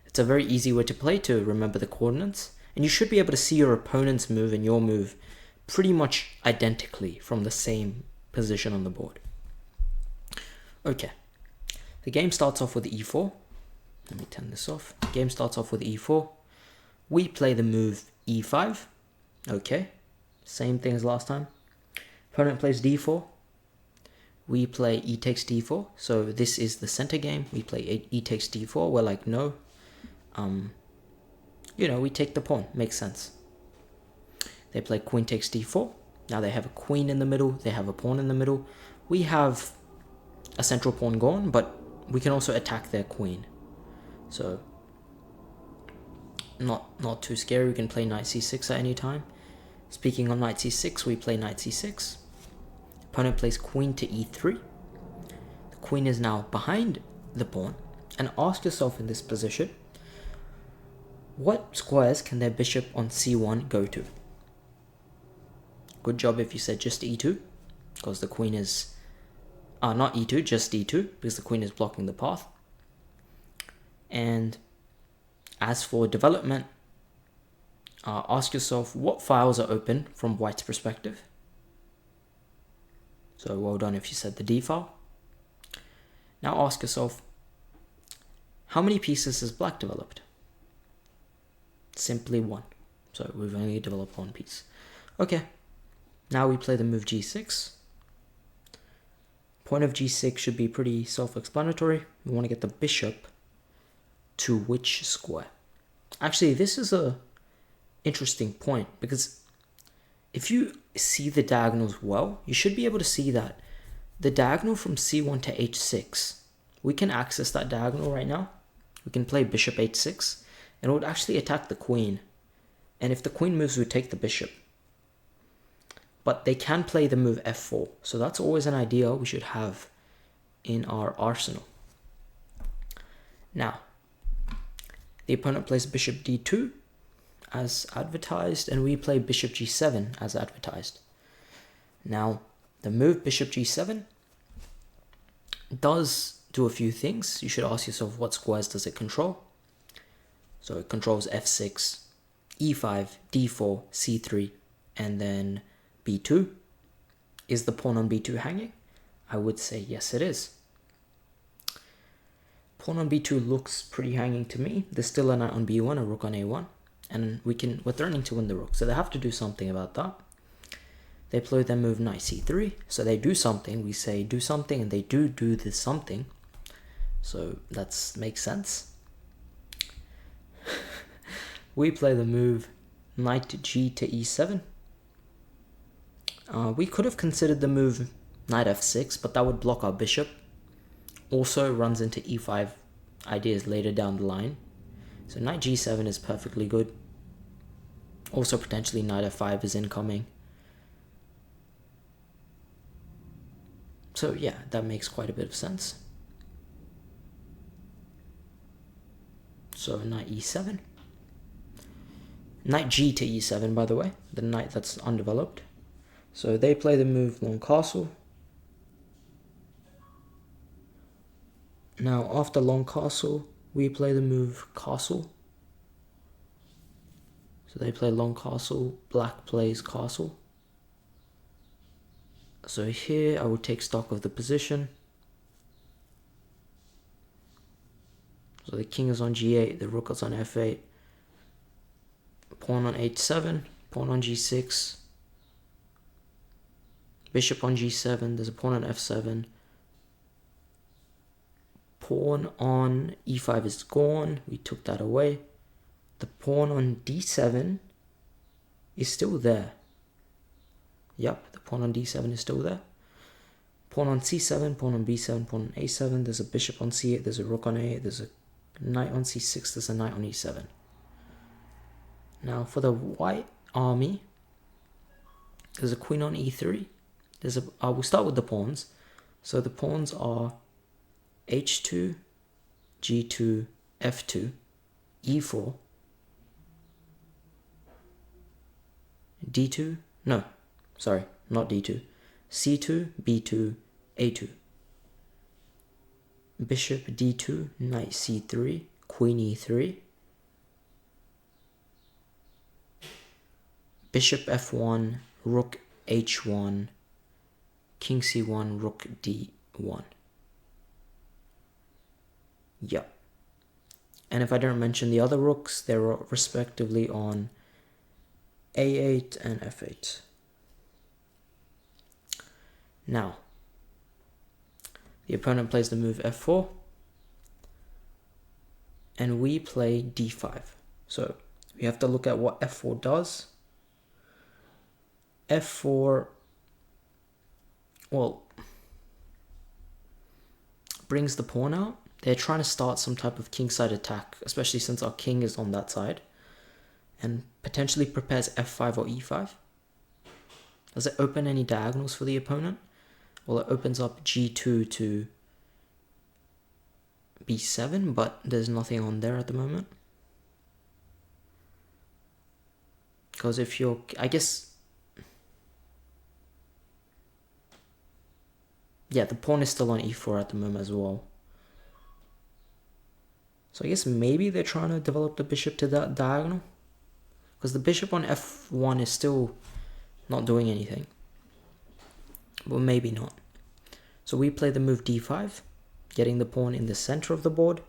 It's a very easy way to play to remember the coordinates. And you should be able to see your opponent's move and your move pretty much identically from the same position on the board. Okay. The game starts off with e4. Let me turn this off. The game starts off with e4. We play the move e5. Okay. Same thing as last time. Opponent plays d4. We play e takes d4. So this is the center game. We play e takes d4. We're like, no. You know, we take the pawn. Makes sense. They play queen takes d4. Now they have a queen in the middle. They have a pawn in the middle. We have a central pawn gone, but we can also attack their queen. So, not too scary. We can play knight c6 at any time. Speaking on knight c6, we play knight c6. Opponent plays queen to e3. The queen is now behind the pawn. And ask yourself in this position, what squares can their bishop on c1 go to? Good job if you said just e2, because the queen is, not e2, just e2, because the queen is blocking the path. And as for development, ask yourself what files are open from white's perspective. So well done if you said the d file. Now ask yourself, how many pieces has black developed? Simply one. So we've only developed one piece. Okay, now we play the move g6. Point of g6 should be pretty self-explanatory. We want to get the bishop to which square? Actually, this is a interesting point, because if you see the diagonals well, you should be able to see that the diagonal from c1 to h6, we can access that diagonal right now. We can play bishop h6, and it would actually attack the queen. And if the queen moves, we take the bishop. But they can play the move f4, so that's always an idea we should have in our arsenal. Now, the opponent plays bishop d2 as advertised, and we play bishop g7 as advertised. Now, the move bishop g7 does do a few things. You should ask yourself, what squares does it control? So it controls f6, e5, d4, c3, and then b2. Is the pawn on b2 hanging? I would say yes, it is. Pawn on b2 looks pretty hanging to me. There's still a knight on b1, a rook on a1, and we're threatening to win the rook, so they have to do something about that. They play their move knight c3, so they do something. We say do something, and they do this something. So that makes sense. We play the move knight g to e7. We could have considered the move knight f6, but that would block our bishop. Also runs into e5 ideas later down the line. So knight g7 is perfectly good. Also potentially knight f5 is incoming. So yeah, that makes quite a bit of sense. So knight e7. Knight g to e7, by the way, the knight that's undeveloped. So they play the move long castle. Now after long castle, we play the move castle. So they play long castle, black plays castle. So here I would take stock of the position. So the king is on g8, the rook is on f8, pawn on h7, pawn on g6, bishop on g7, there's a pawn on f7, pawn on e5 is gone, we took that away. The pawn on d7 is still there. Yep, the pawn on d7 is still there. Pawn on c7, pawn on b7, pawn on a7, there's a bishop on c8, there's a rook on a8, there's a knight on c6, there's a knight on e7. Now for the white army, there's a queen on e3. We'll start with the pawns. So the pawns are h2, g2, f2, e4, d2, no, sorry, not d2, c2, b2, a2. Bishop d2, knight c3, queen e3. Bishop f1, rook h1, king c1, rook d1. Yep. And if I don't mention the other rooks, they're respectively on a8 and f8. Now, the opponent plays the move f4, and we play d5. So we have to look at what f4 does. f4, well, brings the pawn out. They're trying to start some type of kingside attack, especially since our king is on that side, and potentially prepares f5 or e5. Does it open any diagonals for the opponent? Well, it opens up g2 to b7, but there's nothing on there at the moment. Because if you're, I guess, yeah, the pawn is still on e4 at the moment as well. So I guess maybe they're trying to develop the bishop to that diagonal. Because the bishop on f1 is still not doing anything. But maybe not. So we play the move d5, getting the pawn in the center of the board.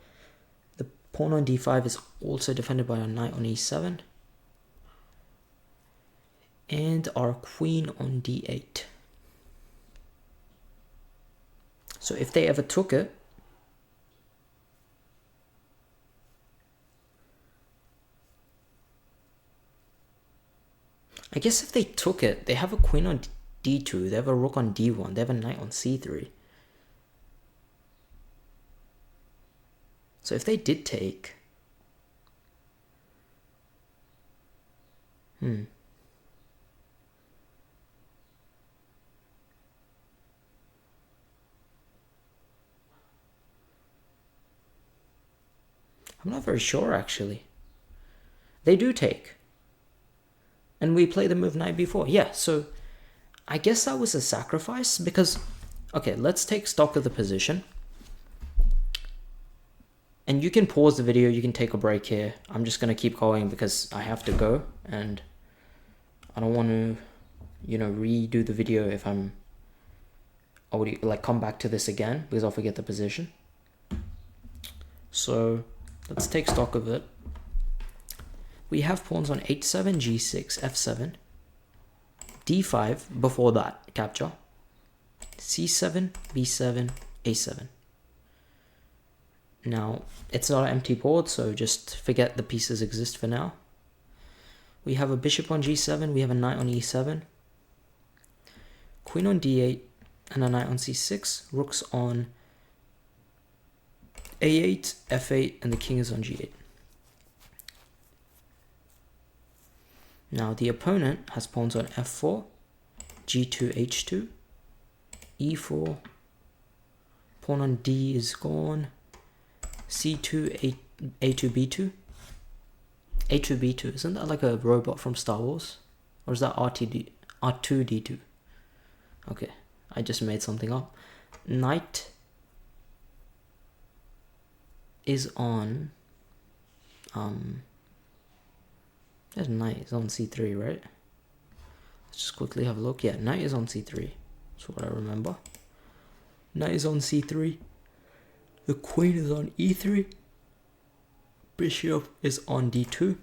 The pawn on d5 is also defended by a knight on e7. And our queen on d8. So if they ever took it, I guess if they took it, they have a queen on d2, they have a rook on d1, they have a knight on c3. So if they did take, I'm not very sure, actually. They do take. And we play the move knight b4. Yeah, so I guess that was a sacrifice because... Okay, let's take stock of the position. And you can pause the video, you can take a break here. I'm just going to keep going because I have to go. And I don't want to, redo the video if I would like come back to this again because I'll forget the position. So let's take stock of it. We have pawns on h7, g6, f7, d5 before that capture, c7, b7, a7. Now, it's not an empty board, so just forget the pieces exist for now. We have a bishop on g7, we have a knight on e7, queen on d8, and a knight on c6, rooks on a8, f8, and the king is on g8. Now the opponent has pawns on f4, g2, h2, e4, pawn on d is gone, c2, a2, b2. a2, b2, isn't that like a robot from Star Wars? Or is that R2D2? Okay, I just made something up. Knight is on... There's knight is on c3, right? Let's just quickly have a look. Yeah, knight is on c3. That's what I remember. Knight is on c3. The queen is on e3. Bishop is on d2.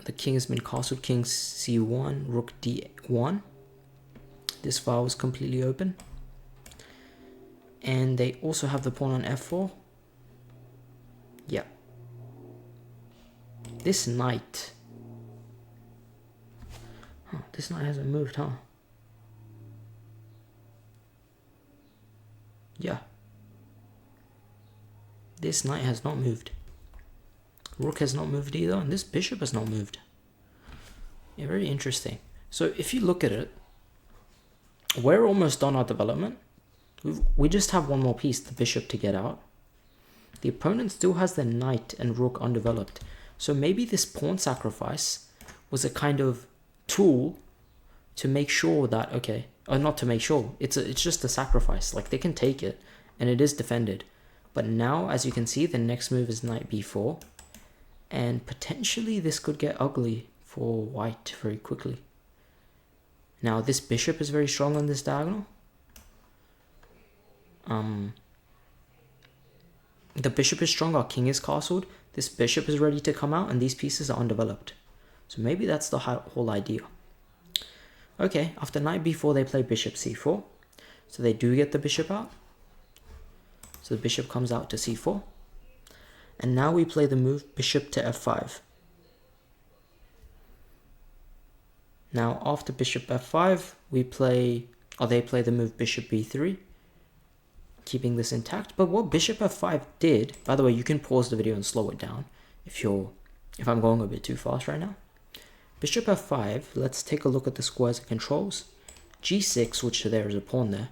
The king has been castled. King c1, rook d1. This file is completely open. And they also have the pawn on f4. Yeah. This knight... Huh, this knight hasn't moved, huh? Yeah. This knight has not moved. Rook has not moved either, and this bishop has not moved. Yeah, very interesting. So if you look at it, we're almost done our development. We just have one more piece, the bishop, to get out. The opponent still has the knight and rook undeveloped. So maybe this pawn sacrifice was a kind of tool to make sure that, okay, or not to make sure, it's just a sacrifice. Like, they can take it, and it is defended. But now, as you can see, the next move is knight b4. And potentially this could get ugly for white very quickly. Now, this bishop is very strong on this diagonal. The bishop is strong, our king is castled. This bishop is ready to come out, and these pieces are undeveloped. So maybe that's the whole idea. Okay, after knight b4, they play bishop c4. So they do get the bishop out. So the bishop comes out to c4. And now we play the move bishop to f5. Now after bishop f5, they play the move bishop b3, keeping this intact. But what bishop f5 did, by the way, you can pause the video and slow it down if I'm going a bit too fast right now. Bishop f5, let's take a look at the squares it controls. g6, which there is a pawn there.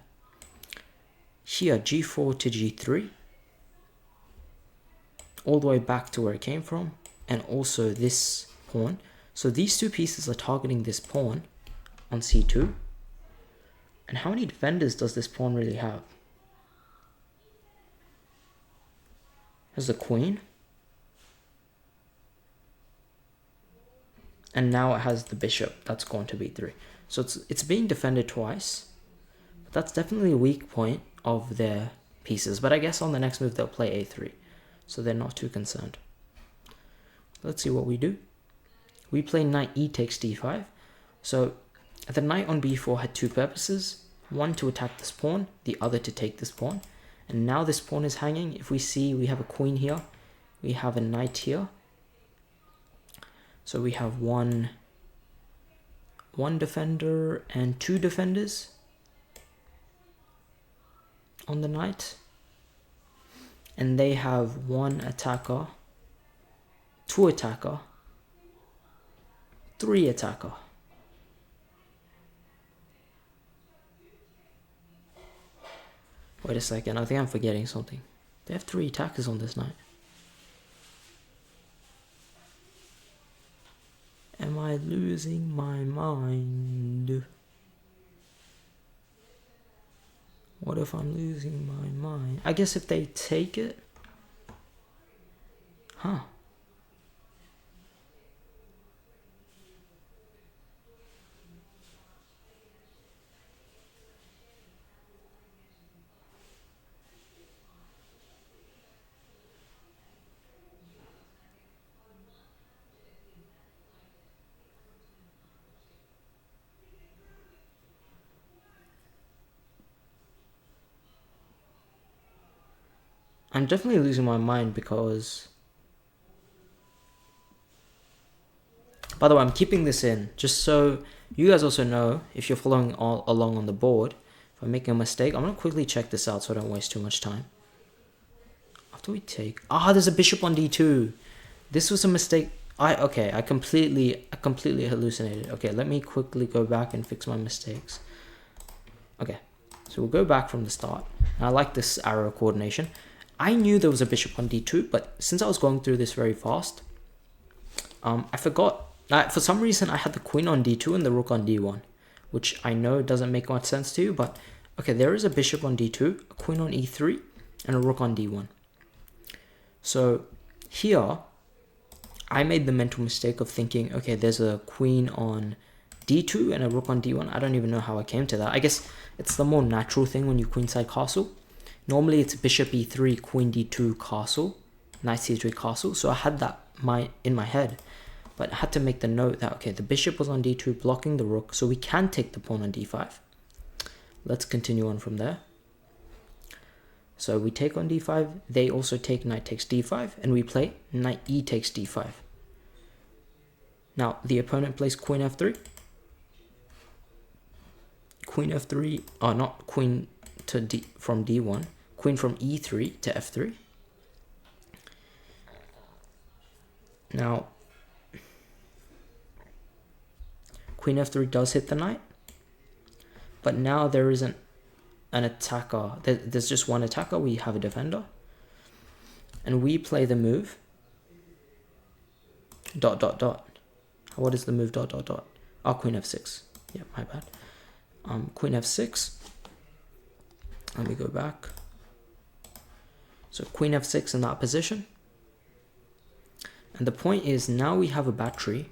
Here, g4 to g3. All the way back to where it came from. And also this pawn. So these two pieces are targeting this pawn on c2. And how many defenders does this pawn really have? There's the queen. And now it has the bishop that's gone to b3. So it's being defended twice. But that's definitely a weak point of their pieces. But I guess on the next move they'll play a3. So they're not too concerned. Let's see what we do. We play knight e takes d5. So the knight on b4 had two purposes. One to attack this pawn, the other to take this pawn. And now this pawn is hanging. If we see, we have a queen here. We have a knight here. So we have one defender and two defenders on the knight. And they have one attacker, two attacker, three attacker. Wait a second, I think I'm forgetting something. They have three attackers on this knight. I losing my mind? What if I'm losing my mind? I guess if they take it... Huh. I'm definitely losing my mind because... By the way, I'm keeping this in just so you guys also know, if you're following all along on the board, if I'm making a mistake, I'm going to quickly check this out so I don't waste too much time. After we take... there's a bishop on d2. This was a mistake. I completely hallucinated. Okay, let me quickly go back and fix my mistakes. Okay, so we'll go back from the start. And I like this arrow coordination. I knew there was a bishop on d2, but since I was going through this very fast, I forgot. For some reason, I had the queen on d2 and the rook on d1, which I know doesn't make much sense to you, but okay, there is a bishop on d2, a queen on e3, and a rook on d1. So here, I made the mental mistake of thinking, okay, there's a queen on d2 and a rook on d1. I don't even know how I came to that. I guess it's the more natural thing when you queenside castle. Normally it's bishop e3, queen d2, castle, knight c3, castle. So I had that in my head, but I had to make the note that, okay, the bishop was on d2 blocking the rook, so we can take the pawn on d5. Let's continue on from there. So we take on d5, they also take knight takes d5, and we play knight e takes d5. Now the opponent plays queen f3. Queen f3, not queen to from d1, queen from e3 to f3. Now, queen f3 does hit the knight, but now there isn't an attacker. There's just one attacker. We have a defender, and we play the move. ... What is the move? ... Queen f6. Yeah, my bad. Queen f6. Let me go back. So queen f6 in that position. And the point is, now we have a battery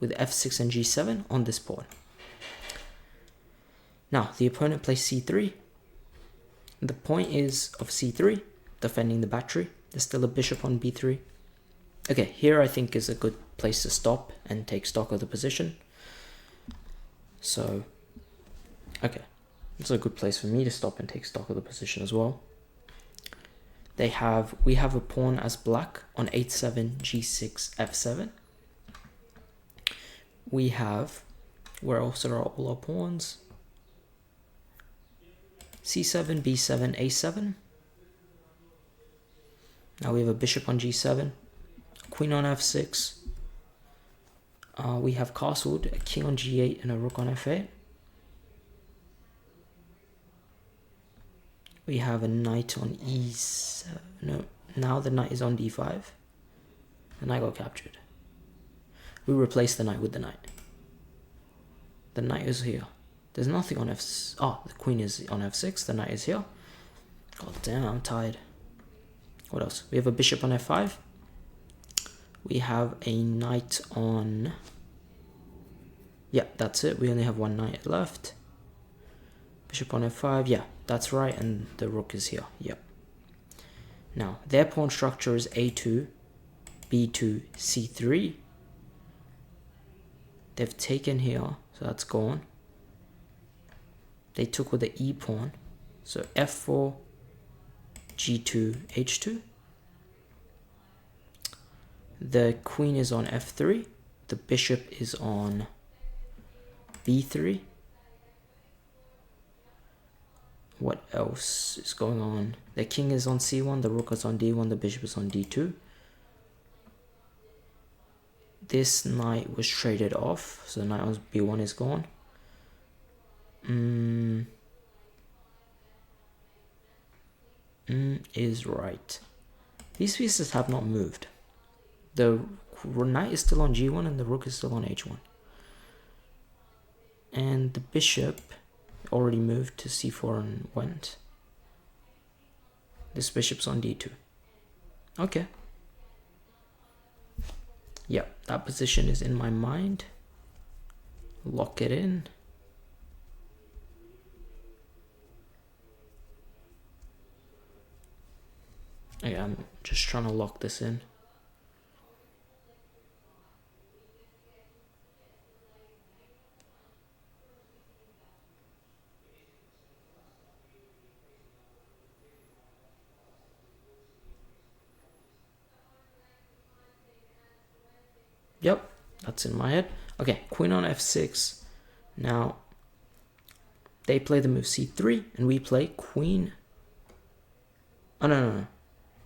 with f6 and g7 on this pawn. Now, the opponent plays c3. The point is of c3, defending the battery. There's still a bishop on b3. Okay, here I think is a good place to stop and take stock of the position. So, okay, it's a good place for me to stop and take stock of the position as well. We have a pawn as black on h7, g6, f7. We have, where else are all our pawns? c7, b7, a7. Now we have a bishop on g7, queen on f6. We have castled, a king on g8 and a rook on f8. We have a knight on e7. No, now the knight is on d5. The knight got captured. We replace the knight with the knight. The knight is here. There's nothing on f... the queen is on f6. The knight is here. God damn, I'm tired. What else? We have a bishop on f5. We have a knight on... Yeah, that's it. We only have one knight left. Bishop on f5. Yeah, that's right. And the rook is here. Yep. Now, their pawn structure is a2, b2, c3. They've taken here, so that's gone. They took with the e pawn. So f4, g2, h2. The queen is on f3. The bishop is on b3. What else is going on? The king is on c1, the rook is on d1, the bishop is on d2. This knight was traded off, so the knight on b1 is gone. Is right. These pieces have not moved. The knight is still on g1 and the rook is still on h1. And the bishop already moved to c4 and went. This bishop's on d2. Okay. Yep, that position is in my mind. Lock it in. Okay, I'm just trying to lock this in. Yep, that's in my head. Okay, queen on f6. Now, they play the move c3, and we play queen. Oh, no.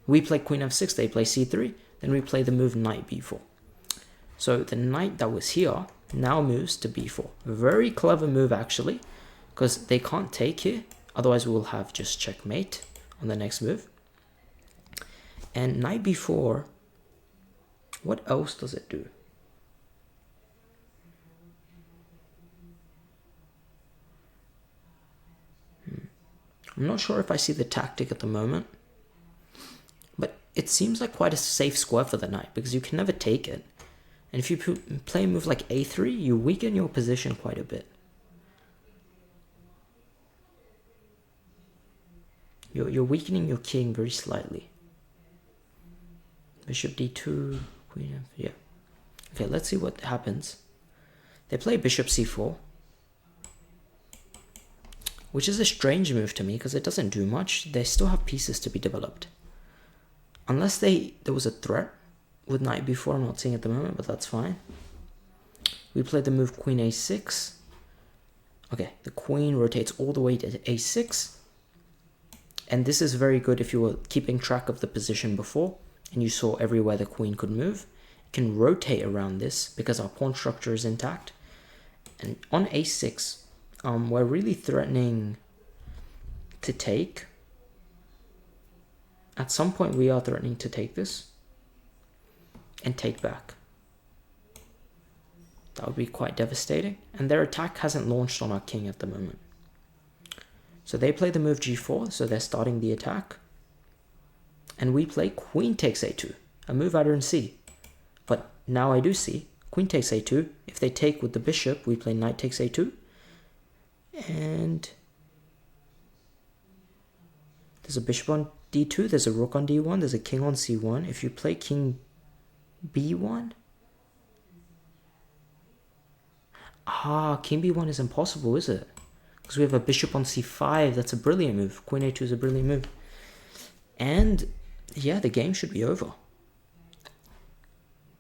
We play queen f6, they play c3, then we play the move knight b4. So the knight that was here now moves to b4. Very clever move, actually, because they can't take here. Otherwise, we'll have just checkmate on the next move. And knight b4, what else does it do? I'm not sure if I see the tactic at the moment, but it seems like quite a safe square for the knight because you can never take it. And if you play a move like a3, you weaken your position quite a bit. You're weakening your king very slightly. Bishop d2, queen f, yeah. Okay, let's see what happens. They play bishop c4. Which is a strange move to me because it doesn't do much. They still have pieces to be developed. Unless there was a threat with knight b4, I'm not seeing at the moment, but that's fine. We play the move queen a6. Okay, the queen rotates all the way to a6. And this is very good if you were keeping track of the position before and you saw everywhere the queen could move. You can rotate around this because our pawn structure is intact. And on a6, we're really threatening to take. At some point we are threatening to take this and take back. That would be quite devastating. And their attack hasn't launched on our king at the moment. So they play the move g4, so they're starting the attack. And we play queen takes a2, a move I don't see. But now I do see. Queen takes a2. If they take with the bishop, we play knight takes a2. And there's a bishop on d2, there's a rook on d1, there's a king on c1. If you play king b1, king b1 is impossible, is it? Because we have a bishop on c5, that's a brilliant move. Queen a2 is a brilliant move. And yeah, the game should be over.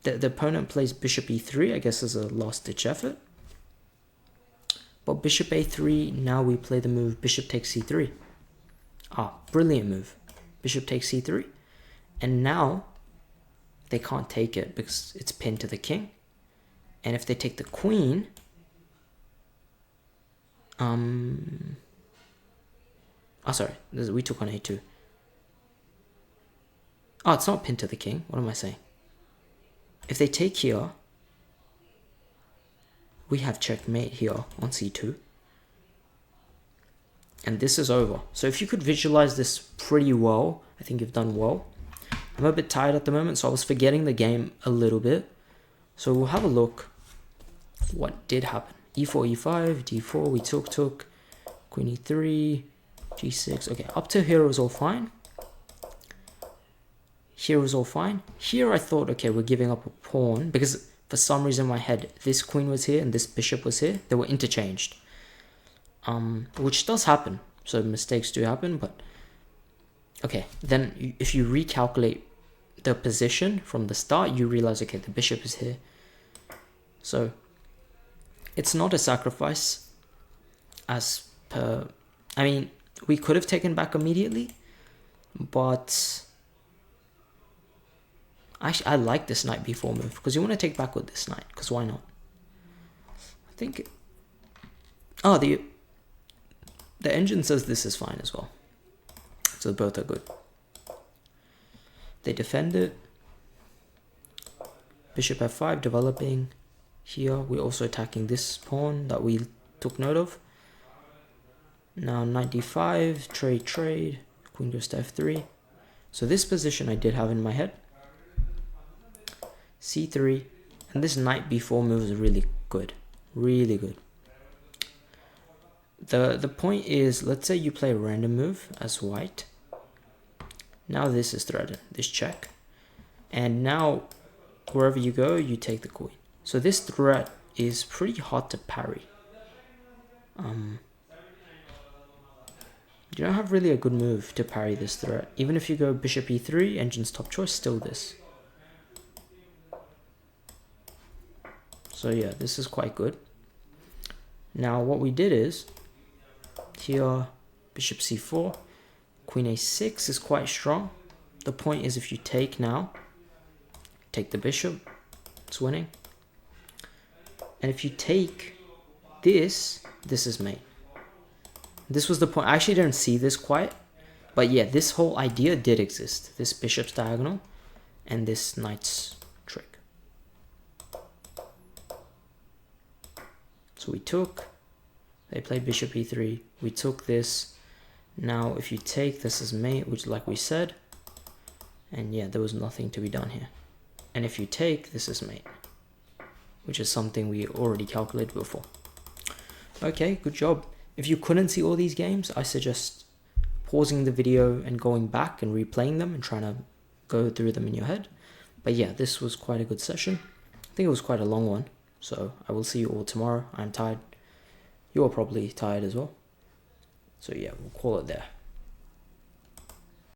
The opponent plays bishop e3, I guess as a last-ditch effort. But bishop a3, now we play the move bishop takes c3. Brilliant move. Bishop takes c3. And now they can't take it because it's pinned to the king. And if they take the queen, sorry, we took on a2. It's not pinned to the king. What am I saying? If they take here, we have checkmate here on c2. And this is over. So if you could visualize this pretty well, I think you've done well. I'm a bit tired at the moment, so I was forgetting the game a little bit. So we'll have a look what did happen. e4, e5, d4, we took, queen e3, g6. Okay, up to here was all fine. Here was all fine. Here I thought, okay, we're giving up a pawn because for some reason in my head, this queen was here and this bishop was here. They were interchanged. Which does happen. So mistakes do happen, but okay. Then if you recalculate the position from the start, you realize, okay, the bishop is here. So it's not a sacrifice as per, I mean, we could have taken back immediately, but I like this knight b4 move because you want to take back with this knight, because why not? I think, the engine says this is fine as well. So both are good. They defend it. Bishop f5 developing. Here we're also attacking this pawn that we took note of. Now knight d5, trade, queen goes to f3. So this position I did have in my head. c3, and this knight b4 move is really good. Really good. The point is, let's say you play a random move as white. Now this is threatened, this check. And now wherever you go, you take the queen. So this threat is pretty hard to parry. You don't have really a good move to parry this threat. Even if you go bishop e3, engine's top choice, still this. So yeah, this is quite good. Now what we did is, here, bishop c4, queen a6 is quite strong. The point is if you take now, take the bishop, it's winning. And if you take this, this is mate. This was the point. I actually didn't see this quite, but yeah, this whole idea did exist. This bishop's diagonal and this knight's trick. So we took, they played bishop e3, we took this. Now if you take, this is mate, which like we said, and yeah, there was nothing to be done here. And if you take, this is mate, which is something we already calculated before. Okay, good job. If you couldn't see all these games, I suggest pausing the video and going back and replaying them and trying to go through them in your head. But yeah, this was quite a good session. I think it was quite a long one. So I will see you all tomorrow. I'm tired. You're probably tired as well. So yeah, we'll call it there.